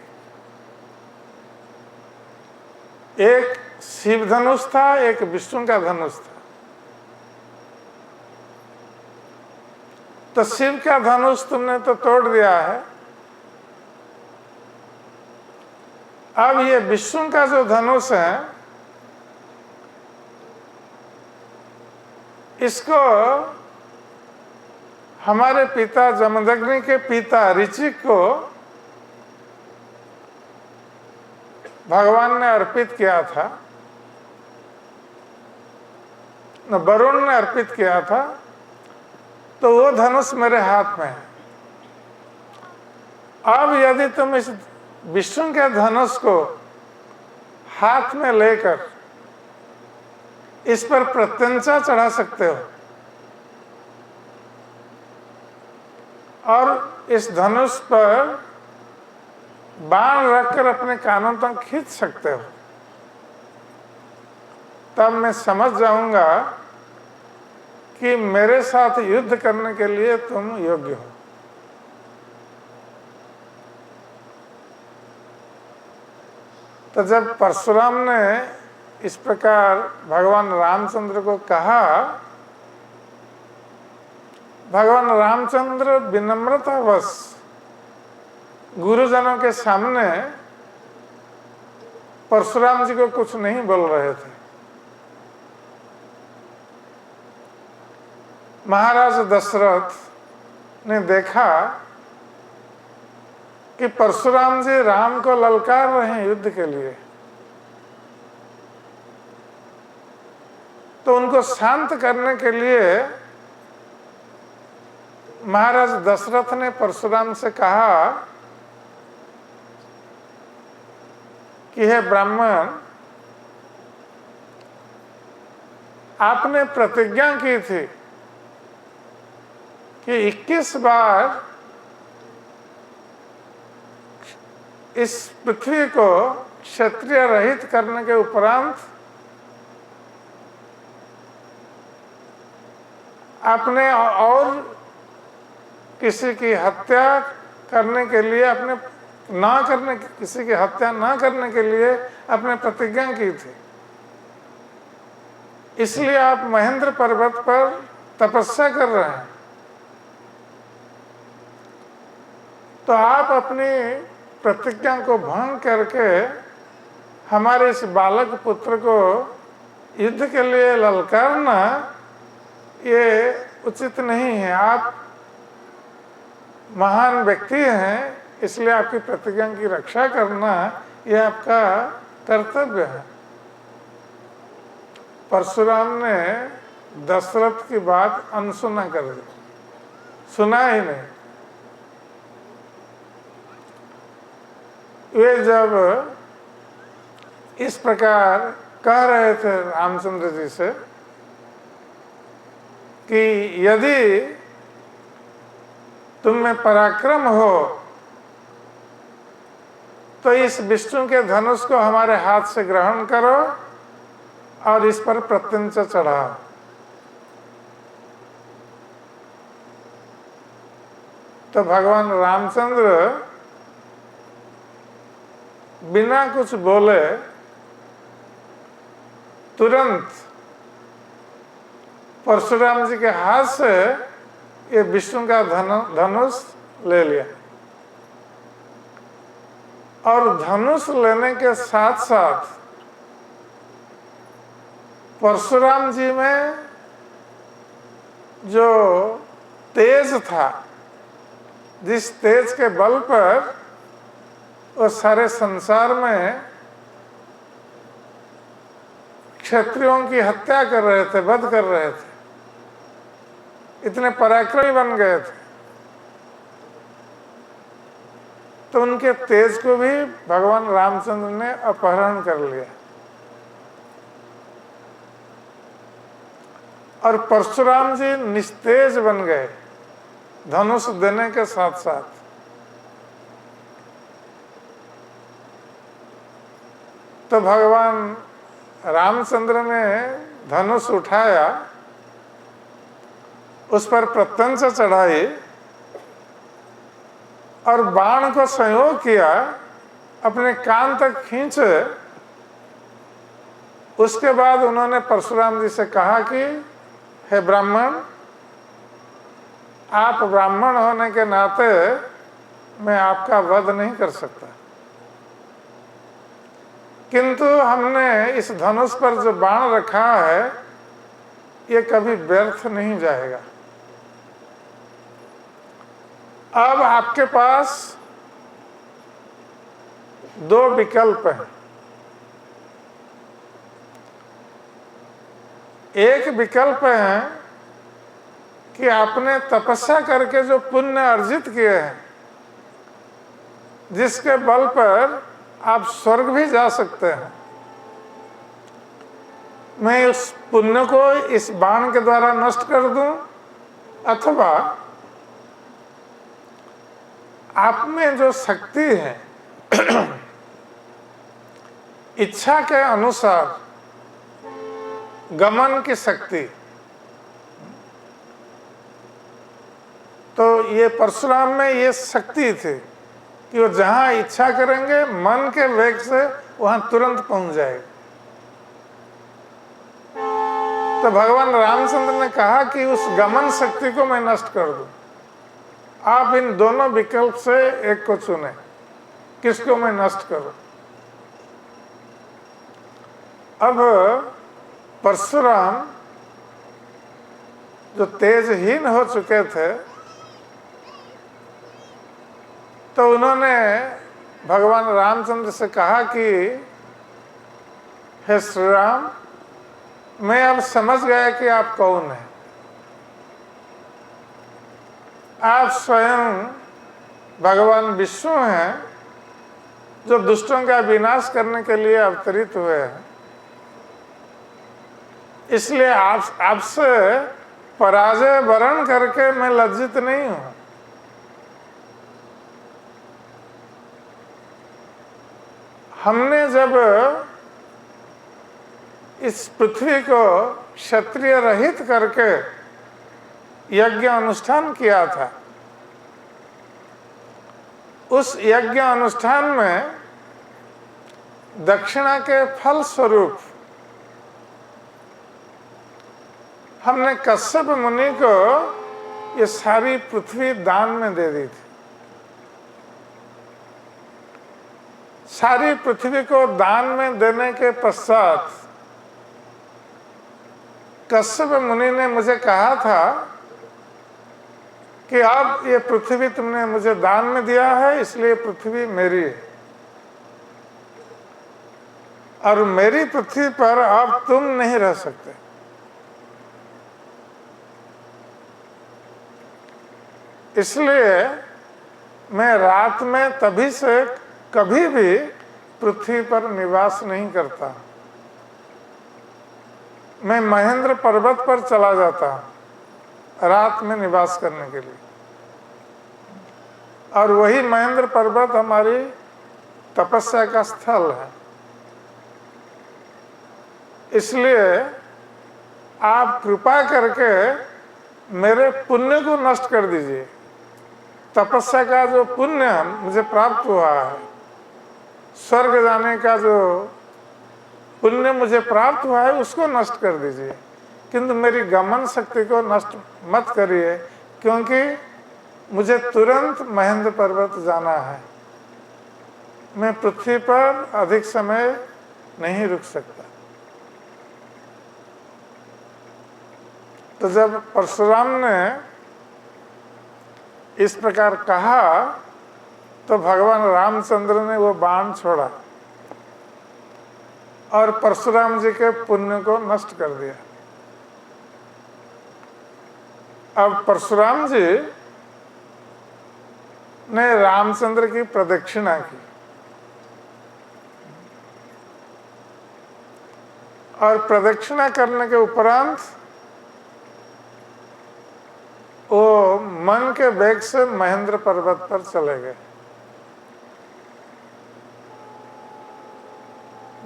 A: एक शिव धनुष था, एक विष्णु का धनुष था। तो शिव का धनुष तुमने तो तोड़ दिया है, अब ये विष्णु का जो धनुष है, इसको हमारे पिता जमदग्नि के पिता ऋचिक को भगवान ने अर्पित किया था, वरुण ने अर्पित किया था। तो वो धनुष मेरे हाथ में है अब यदि तुम इस विष्णु के धनुष को हाथ में लेकर इस पर प्रत्यंचा चढ़ा सकते हो और इस धनुष पर बाण रखकर अपने कानों तक खींच सकते हो, तब मैं समझ जाऊंगा कि मेरे साथ युद्ध करने के लिए तुम योग्य हो। तो जब परशुराम ने इस प्रकार भगवान रामचंद्र को कहा, भगवान रामचंद्र विनम्रतावश गुरुजनों के सामने परशुराम जी को कुछ नहीं बोल रहे थे। महाराज दशरथ ने देखा कि परशुराम जी राम को ललकार रहे हैं युद्ध के लिए, तो उनको शांत करने के लिए महाराज दशरथ ने परशुराम से कहा कि हे ब्राह्मण, आपने प्रतिज्ञा की थी कि 21 बार इस पृथ्वी को क्षत्रिय रहित करने के उपरांत आपने और किसी की हत्या करने के लिए, अपने ना करने, किसी की हत्या ना करने के लिए आपने प्रतिज्ञा की थी। इसलिए आप महेंद्र पर्वत पर तपस्या कर रहे हैं। तो आप अपनी प्रतिज्ञा को भंग करके हमारे इस बालक पुत्र को युद्ध के लिए ललकारना ये उचित नहीं है। आप महान व्यक्ति हैं, इसलिए आपकी प्रतिज्ञा की रक्षा करना यह आपका कर्तव्य है। परशुराम ने दशरथ की बात अनसुना कर दी, सुना ही नहीं। वे जब इस प्रकार कह रहे थे रामचंद्र जी से कि यदि तुम में पराक्रम हो तो इस विष्णु के धनुष को हमारे हाथ से ग्रहण करो और इस पर प्रत्यंचा चढ़ाओ। तो भगवान रामचंद्र बिना कुछ बोले तुरंत परशुराम जी के हाथ से ये विष्णु का धनुष ले लिया और धनुष लेने के साथ साथ परशुराम जी में जो तेज था, जिस तेज के बल पर वो सारे संसार में क्षत्रियों की हत्या कर रहे थे, वध कर रहे थे, इतने पराक्रमी बन गए थे, तो उनके तेज को भी भगवान रामचंद्र ने अपहरण कर लिया और परशुराम जी निस्तेज बन गए धनुष देने के साथ साथ। तो भगवान रामचंद्र ने धनुष उठाया, उस पर प्रत्यंचा चढ़ाई और बाण को संयोग किया, अपने कान तक खींचे। उसके बाद उन्होंने परशुराम जी से कहा कि हे ब्राह्मण, आप ब्राह्मण होने के नाते मैं आपका वध नहीं कर सकता, किंतु हमने इस धनुष पर जो बाण रखा है ये कभी व्यर्थ नहीं जाएगा। अब आपके पास दो विकल्प हैं। एक विकल्प है कि आपने तपस्या करके जो पुण्य अर्जित किए हैं जिसके बल पर आप स्वर्ग भी जा सकते हैं। मैं उस पुण्य को इस बाण के द्वारा नष्ट कर दूं, अथवा आप में जो शक्ति है इच्छा के अनुसार गमन की शक्ति, तो ये परशुराम में ये शक्ति थी कि वो जहां इच्छा करेंगे मन के वेग से वहां तुरंत पहुंच जाएगा। तो भगवान रामचंद्र ने कहा कि उस गमन शक्ति को मैं नष्ट कर दूं। आप इन दोनों विकल्प से एक को चुने, किसको मैं नष्ट करूं। अब परशुराम जो तेजहीन हो चुके थे, तो उन्होंने भगवान रामचंद्र से कहा कि हे श्री राम, मैं अब समझ गया कि आप कौन हैं। आप स्वयं भगवान विष्णु हैं जो दुष्टों का विनाश करने के लिए अवतरित हुए हैं। इसलिए आपसे पराजय वरण करके मैं लज्जित नहीं हूं। हमने जब इस पृथ्वी को क्षत्रिय रहित करके यज्ञ अनुष्ठान किया था, उस यज्ञ अनुष्ठान में दक्षिणा के फल स्वरूप हमने कश्यप मुनि को ये सारी पृथ्वी दान में दे दी थी। सारी पृथ्वी को दान में देने के पश्चात कश्यप मुनि ने मुझे कहा था कि अब ये पृथ्वी तुमने मुझे दान में दिया है, इसलिए पृथ्वी मेरी है और मेरी पृथ्वी पर अब तुम नहीं रह सकते। इसलिए मैं रात में तभी से कभी भी पृथ्वी पर निवास नहीं करता। मैं महेंद्र पर्वत पर चला जाता रात में निवास करने के लिए, और वही महेंद्र पर्वत हमारी तपस्या का स्थल है। इसलिए आप कृपा करके मेरे पुण्य को नष्ट कर दीजिए। तपस्या का जो पुण्य मुझे प्राप्त हुआ है, स्वर्ग जाने का जो पुण्य मुझे प्राप्त हुआ है, उसको नष्ट कर दीजिए, किंतु मेरी गमन शक्ति को नष्ट मत करिए, क्योंकि मुझे तुरंत महेंद्र पर्वत जाना है। मैं पृथ्वी पर अधिक समय नहीं रुक सकता। तो जब परशुराम ने इस प्रकार कहा, तो भगवान रामचंद्र ने वो बाण छोड़ा और परशुराम जी के पुण्य को नष्ट कर दिया। अब परशुराम जी ने रामचंद्र की प्रदक्षिणा की और प्रदक्षिणा करने के उपरांत वो मन के वेग से महेंद्र पर्वत पर चले गए।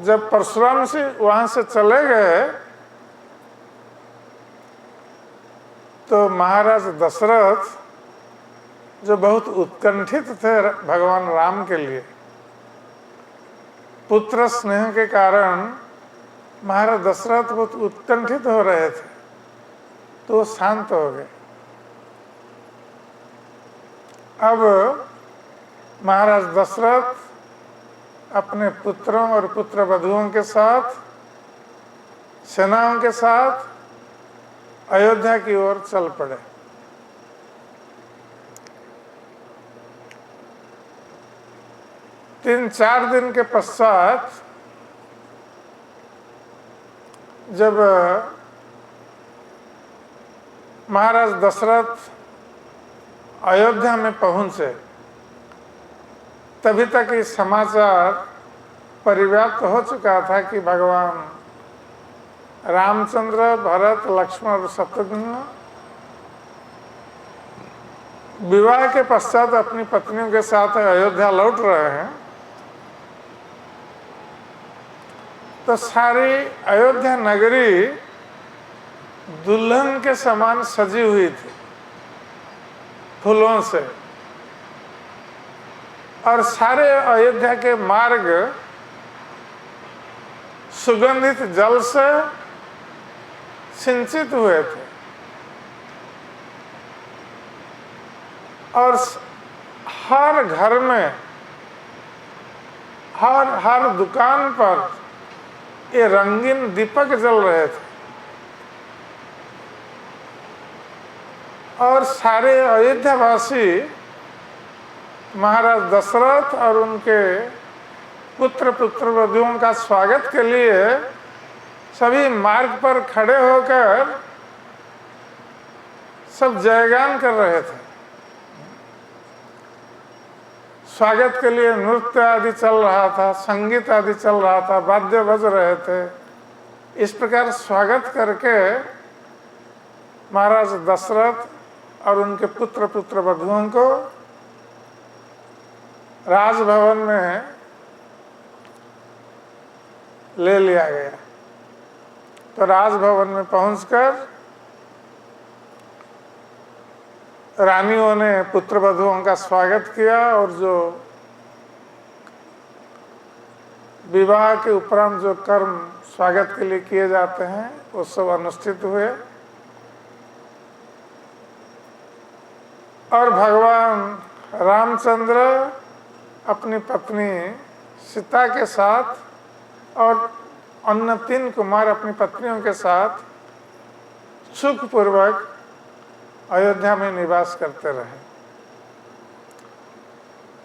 A: जब परशुराम से वहां से चले गए, तो महाराज दशरथ जो बहुत उत्कंठित थे भगवान राम के लिए, पुत्र स्नेह के कारण महाराज दशरथ बहुत उत्कंठित हो रहे थे, तो वो शांत हो गए। अब महाराज दशरथ अपने पुत्रों और पुत्र वधुओं के साथ, सेनाओं के साथ अयोध्या की ओर चल पड़े। तीन चार दिन के पश्चात जब महाराज दशरथ अयोध्या में पहुंचे, तभी तक ये समाचार परिव्याप्त हो चुका था कि भगवान रामचंद्र, भरत, लक्ष्मण और शत्रुघ्न विवाह के पश्चात अपनी पत्नियों के साथ अयोध्या लौट रहे हैं। तो सारी अयोध्या नगरी दुल्हन के समान सजी हुई थी फूलों से, और सारे अयोध्या के मार्ग सुगंधित जल से सिंचित हुए थे, और हर घर में, हर दुकान पर ये रंगीन दीपक जल रहे थे, और सारे अयोध्यावासी महाराज दशरथ और उनके पुत्रवधुओं का स्वागत के लिए सभी मार्ग पर खड़े होकर सब जयगान कर रहे थे। स्वागत के लिए नृत्य आदि चल रहा था, संगीत आदि चल रहा था, वाद्य बज रहे थे। इस प्रकार स्वागत करके महाराज दशरथ और उनके पुत्रवधुओं को राजभवन में ले लिया गया। तो राजभवन में पहुंचकर रानियों ने पुत्रवधुओं का स्वागत किया, और जो विवाह के उपरांत जो कर्म स्वागत के लिए किए जाते हैं वो सब अनुष्ठित हुए। और भगवान रामचंद्र अपनी पत्नी सीता के साथ और अन्य 3 कुमार अपनी पत्नियों के साथ सुखपूर्वक अयोध्या में निवास करते रहे।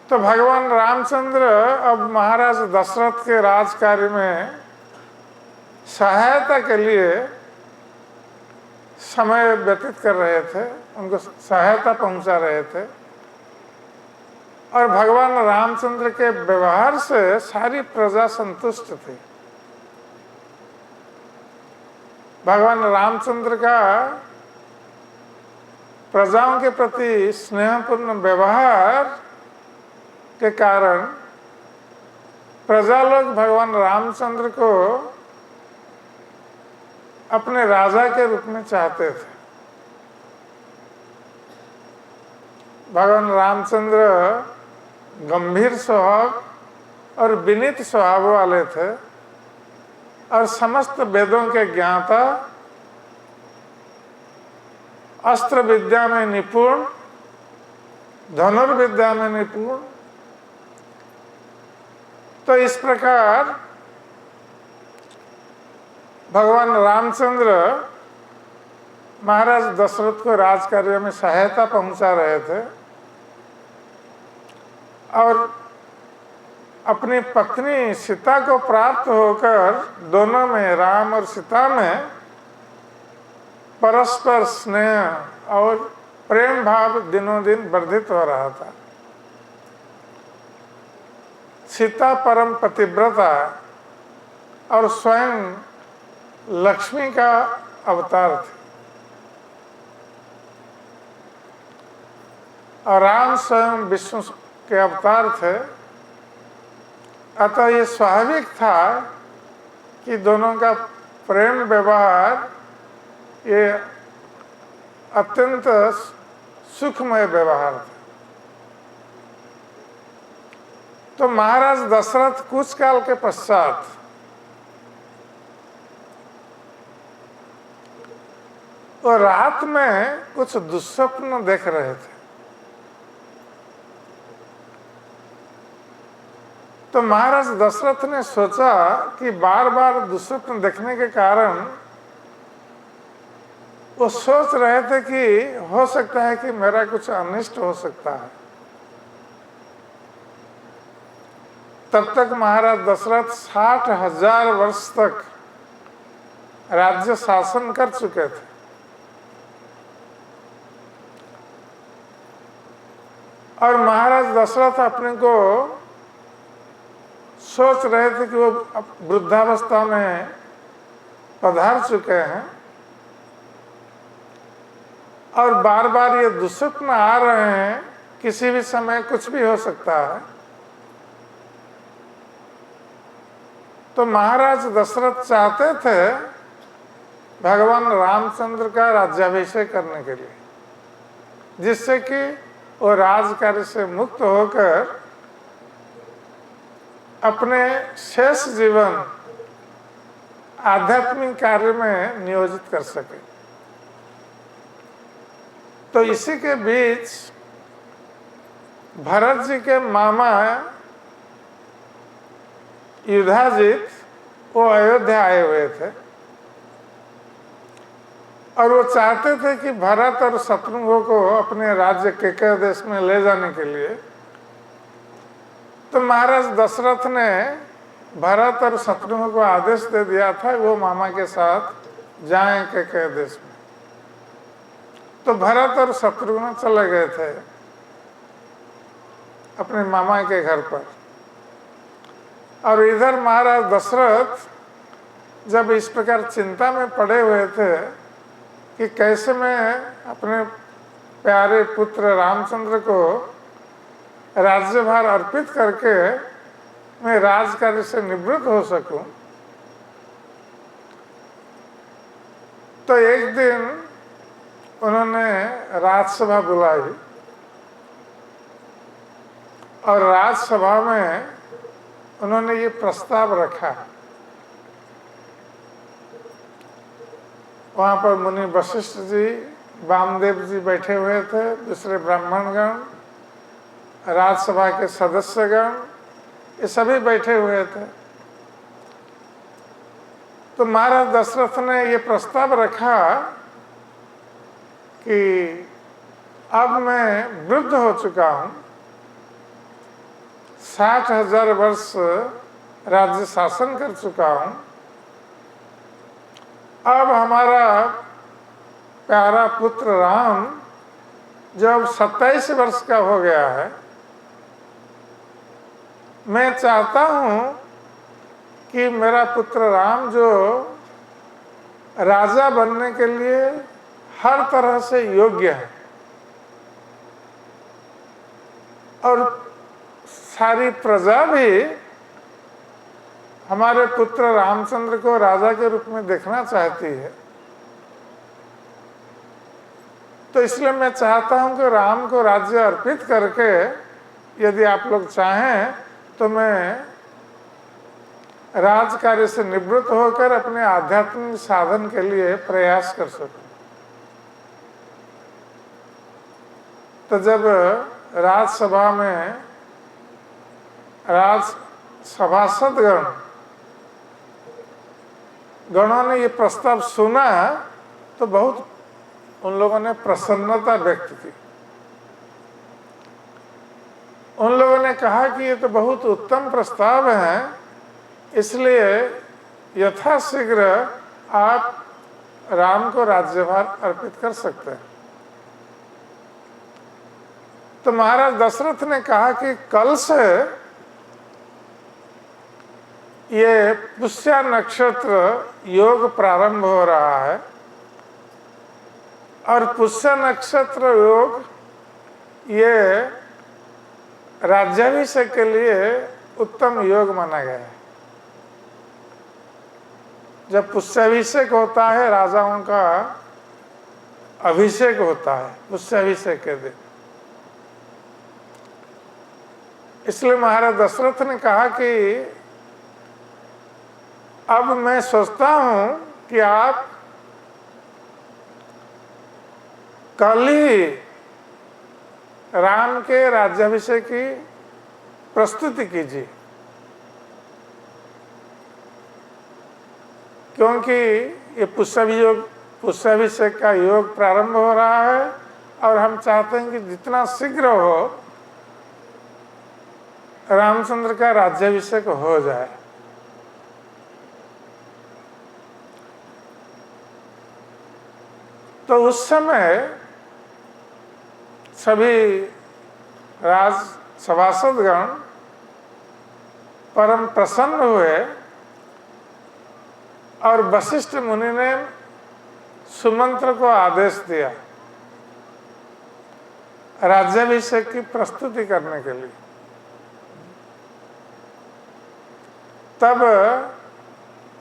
A: तो भगवान रामचंद्र अब महाराज दशरथ के राज कार्य में सहायता के लिए समय व्यतीत कर रहे थे, उनको सहायता पहुंचा रहे थे। और भगवान रामचंद्र के व्यवहार से सारी प्रजा संतुष्ट थी। भगवान रामचंद्र का प्रजाओं के प्रति स्नेहपूर्ण व्यवहार के कारण प्रजा लोग भगवान रामचंद्र को अपने राजा के रूप में चाहते थे। भगवान रामचंद्र गंभीर स्वभाव और विनीत स्वभाव वाले थे, और समस्त वेदों के ज्ञाता, अस्त्र विद्या में निपुण, धनुर्विद्या में निपुण। तो इस प्रकार भगवान रामचंद्र महाराज दशरथ को राज कार्य में सहायता पहुंचा रहे थे, और अपनी पत्नी सीता को प्राप्त होकर दोनों में, राम और सीता में परस्पर स्नेह और प्रेम भाव दिनों दिन वर्धित हो रहा था। सीता परम पतिव्रता और स्वयं लक्ष्मी का अवतार थे, और राम स्वयं विष्णु के अवतार थे। अतः ये स्वाभाविक था कि दोनों का प्रेम व्यवहार ये अत्यंत सुखमय व्यवहार था। तो महाराज दशरथ कुछ काल के पश्चात वो रात में कुछ दुस्वप्न देख रहे थे। तो महाराज दशरथ ने सोचा कि बार बार दुस्वप्न देखने के कारण वो सोच रहे थे कि हो सकता है कि मेरा कुछ अनिष्ट हो सकता है। तब तक महाराज दशरथ 60,000 वर्ष तक राज्य शासन कर चुके थे। और महाराज दशरथ अपने को सोच रहे थे कि वो वृद्धावस्था में पधार चुके हैं और बार बार ये दुस्वप्न आ रहे हैं, किसी भी समय कुछ भी हो सकता है। तो महाराज दशरथ चाहते थे भगवान रामचंद्र का राज्याभिषेक करने के लिए, जिससे कि वो राजकार्य से मुक्त होकर अपने शेष जीवन आध्यात्मिक कार्य में नियोजित कर सके। तो इसी के बीच भरत जी के मामा युधाजित वो अयोध्या आए हुए थे और वो चाहते थे कि भरत और शत्रुघ्न को अपने राज्य केकय देश में ले जाने के लिए। तो महाराज दशरथ ने भरत और शत्रुघ्न को आदेश दे दिया था वो मामा के साथ जाएं केकय देश में। तो भरत और शत्रुघ्न चले गए थे अपने मामा के घर पर, और इधर महाराज दशरथ जब इस प्रकार चिंता में पड़े हुए थे कि कैसे मैं अपने प्यारे पुत्र रामचंद्र को राज्यभार अर्पित करके मैं राजकार्य से निवृत्त हो सकूं। तो एक दिन उन्होंने राजसभा बुलाई और राजसभा में उन्होंने ये प्रस्ताव रखा। वहां पर मुनि वशिष्ठ जी, वामदेव जी बैठे हुए थे, दूसरे ब्राह्मणगण, राज्यसभा के सदस्यगण, ये सभी बैठे हुए थे। तो महाराज दशरथ ने ये प्रस्ताव रखा कि अब मैं वृद्ध हो चुका हूं, 60,000 वर्ष राज्य शासन कर चुका हूं, अब हमारा प्यारा पुत्र राम जब 27 वर्ष का हो गया है, मैं चाहता हूं कि मेरा पुत्र राम जो राजा बनने के लिए हर तरह से योग्य है और सारी प्रजा भी हमारे पुत्र रामचंद्र को राजा के रूप में देखना चाहती है, तो इसलिए मैं चाहता हूं कि राम को राज्य अर्पित करके यदि आप लोग चाहें तो मैं राजकार्य से निवृत्त होकर अपने आध्यात्मिक साधन के लिए प्रयास कर सकूं। तो जब राजसभा में गणों ने ये प्रस्ताव सुना तो बहुत उन लोगों ने प्रसन्नता व्यक्त की। उन लोगों ने कहा कि ये तो बहुत उत्तम प्रस्ताव है, इसलिए यथाशीघ्र आप राम को राज्यभार अर्पित कर सकते हैं। तो महाराज दशरथ ने कहा कि कल से ये पुष्य नक्षत्र योग प्रारंभ हो रहा है और पुष्य नक्षत्र योग ये राज्याभिषेक के लिए उत्तम योग माना गया है। जब पुष्याभिषेक होता है, राजाओं का अभिषेक होता है पुष्याभिषेक के दिन। इसलिए महाराज दशरथ ने कहा कि अब मैं सोचता हूं कि आप कल ही राम के राज्याभिषेक की प्रस्तुति कीजिए, क्योंकि ये पुष्याभिषेक का योग प्रारंभ हो रहा है और हम चाहते हैं कि जितना शीघ्र हो रामचंद्र का राज्याभिषेक हो जाए। तो उस समय सभी राज सभासदगण परम प्रसन्न हुए और वशिष्ठ मुनि ने सुमंत्र को आदेश दिया राज्याभिषेक की प्रस्तुति करने के लिए। तब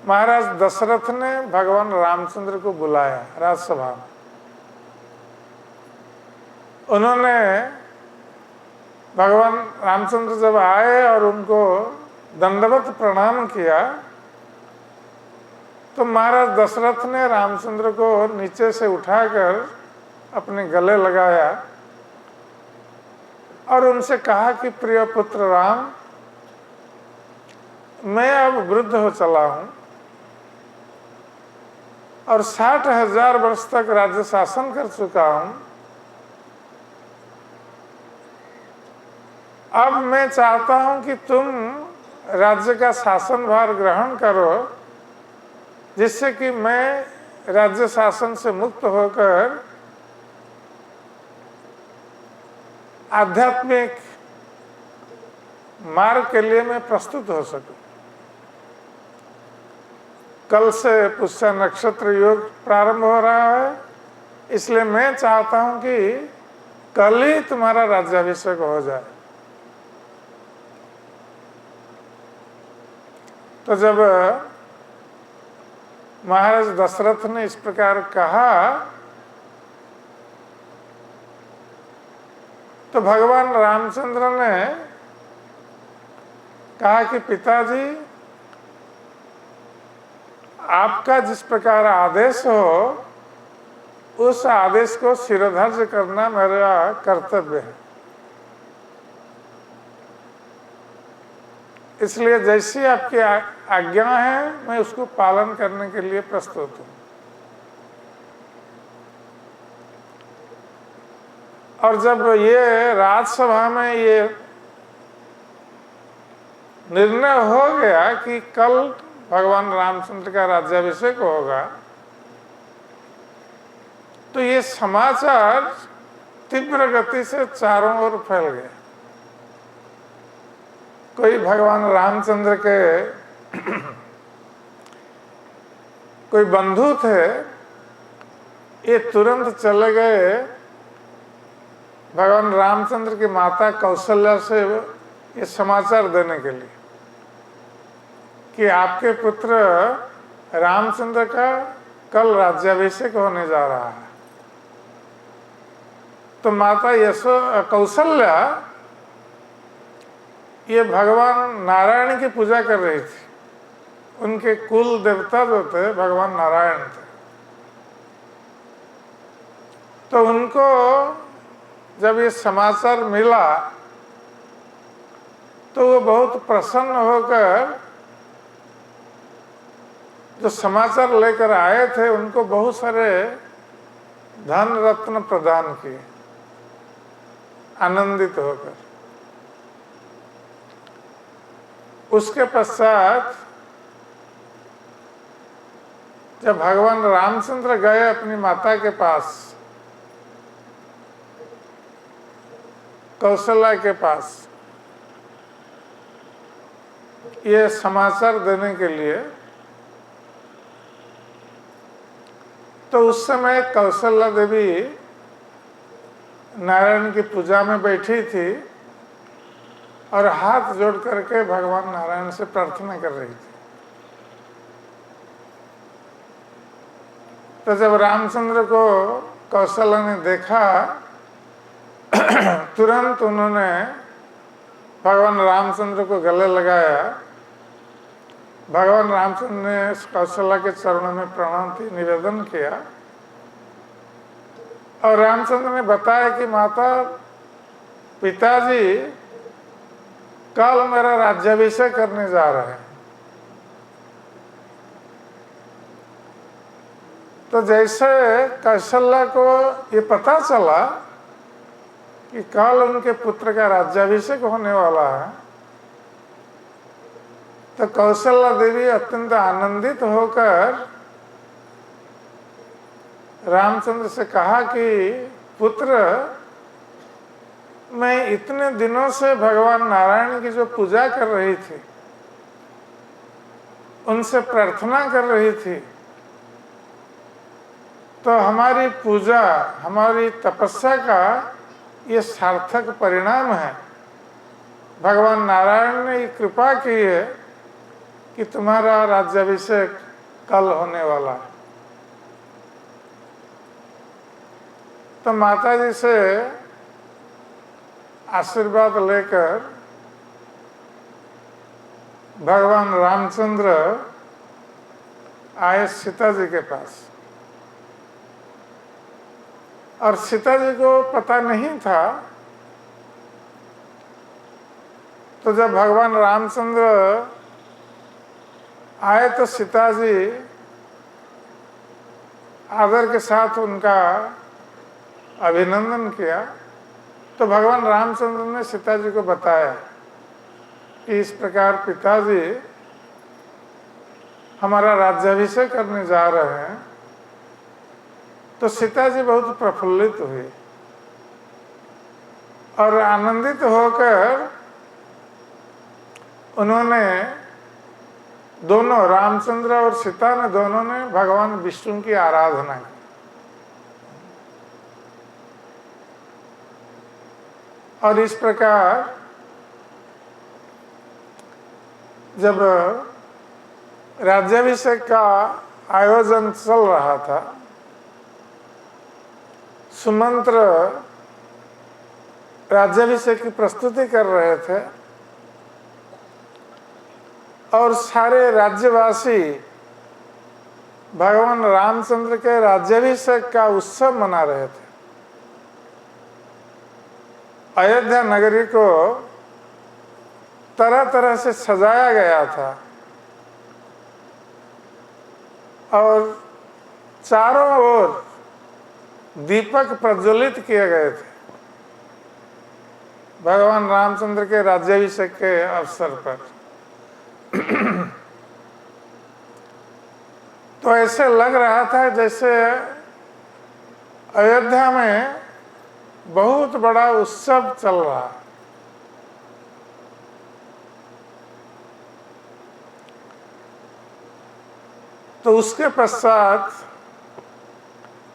A: महाराज दशरथ ने भगवान रामचंद्र को बुलाया राजसभा में। उन्होंने भगवान रामचंद्र जब आए और उनको दंडवत प्रणाम किया तो महाराज दशरथ ने रामचंद्र को नीचे से उठाकर अपने गले लगाया और उनसे कहा कि प्रिय पुत्र राम, मैं अब वृद्ध हो चला हूं और 60,000 वर्ष तक राज्य शासन कर चुका हूं। अब मैं चाहता हूं कि तुम राज्य का शासन भार ग्रहण करो, जिससे कि मैं राज्य शासन से मुक्त होकर आध्यात्मिक मार्ग के लिए मैं प्रस्तुत हो सकूं। कल से पुष्य नक्षत्र योग प्रारंभ हो रहा है, इसलिए मैं चाहता हूं कि कल ही तुम्हारा राज्याभिषेक हो जाए। तो जब महाराज दशरथ ने इस प्रकार कहा तो भगवान रामचंद्र ने कहा कि पिताजी, आपका जिस प्रकार आदेश हो उस आदेश को शिरोधार्य करना मेरा कर्तव्य है। इसलिए जैसी आपकी आज्ञा है मैं उसको पालन करने के लिए प्रस्तुत हूं। और जब ये राजसभा में ये निर्णय हो गया कि कल भगवान रामचंद्र का राज्याभिषेक होगा, तो ये समाचार तीव्र गति से चारों ओर फैल गया। कोई भगवान रामचंद्र के कोई बंधु थे, ये तुरंत चले गए भगवान रामचंद्र की माता कौशल्या से ये समाचार देने के लिए कि आपके पुत्र रामचंद्र का कल राज्याभिषेक होने जा रहा है। तो माता कौशल्या ये भगवान नारायण की पूजा कर रही थी। उनके कुल देवता जो थे भगवान नारायण थे। तो उनको जब ये समाचार मिला तो वो बहुत प्रसन्न होकर जो समाचार लेकर आए थे उनको बहुत सारे धन रत्न प्रदान किए, आनंदित होकर। उसके पश्चात जब भगवान रामचंद्र गए अपनी माता के पास, कौशल्या के पास, ये समाचार देने के लिए, तो उस समय कौशल्या देवी नारायण की पूजा में बैठी थी और हाथ जोड़ करके भगवान नारायण से प्रार्थना कर रही थी। तो जब रामचंद्र को कौशल्या ने देखा तुरंत उन्होंने भगवान रामचंद्र को गले लगाया। भगवान रामचंद्र ने कौशल्या के चरणों में प्रणाम निवेदन किया और रामचंद्र ने बताया कि माता, पिताजी कल मेरा राज्याभिषेक करने जा रहे हैं। तो जैसे कौशल्या को ये पता चला कि कल उनके पुत्र का राज्याभिषेक होने वाला है, तो कौशल्या देवी अत्यंत आनंदित होकर रामचंद्र से कहा कि पुत्र, मैं इतने दिनों से भगवान नारायण की जो पूजा कर रही थी उनसे प्रार्थना कर रही थी, तो हमारी पूजा, हमारी तपस्या का ये सार्थक परिणाम है। भगवान नारायण ने कृपा की है कि तुम्हारा राज्याभिषेक कल होने वाला है। तो माता जी से आशीर्वाद लेकर भगवान रामचंद्र आए सीता जी के पास, और सीता जी को पता नहीं था। तो जब भगवान रामचंद्र आए तो सीता जी आदर के साथ उनका अभिनंदन किया। तो भगवान रामचंद्र ने सीता जी को बताया कि इस प्रकार पिताजी हमारा राज्याभिषेक करने जा रहे हैं। तो सीता जी बहुत प्रफुल्लित हुई और आनंदित होकर उन्होंने दोनों, रामचंद्र और सीता ने दोनों ने भगवान विष्णु की आराधना की। और इस प्रकार जब राज्याभिषेक का आयोजन चल रहा था, सुमंत्र राज्याभिषेक की प्रस्तुति कर रहे थे और सारे राज्यवासी भगवान रामचंद्र के राज्याभिषेक का उत्सव मना रहे थे। अयोध्या नगरी को तरह तरह से सजाया गया था और चारों ओर दीपक प्रज्वलित किए गए थे भगवान रामचंद्र के राज्याभिषेक के अवसर पर। तो ऐसे लग रहा था जैसे अयोध्या में बहुत बड़ा उत्सव चल रहा है। तो उसके पश्चात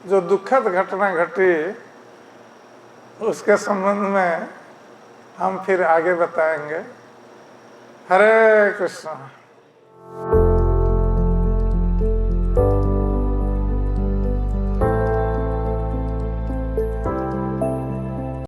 A: जो दुखद घटना घटी उसके संबंध में हम फिर आगे बताएंगे। हरे कृष्ण।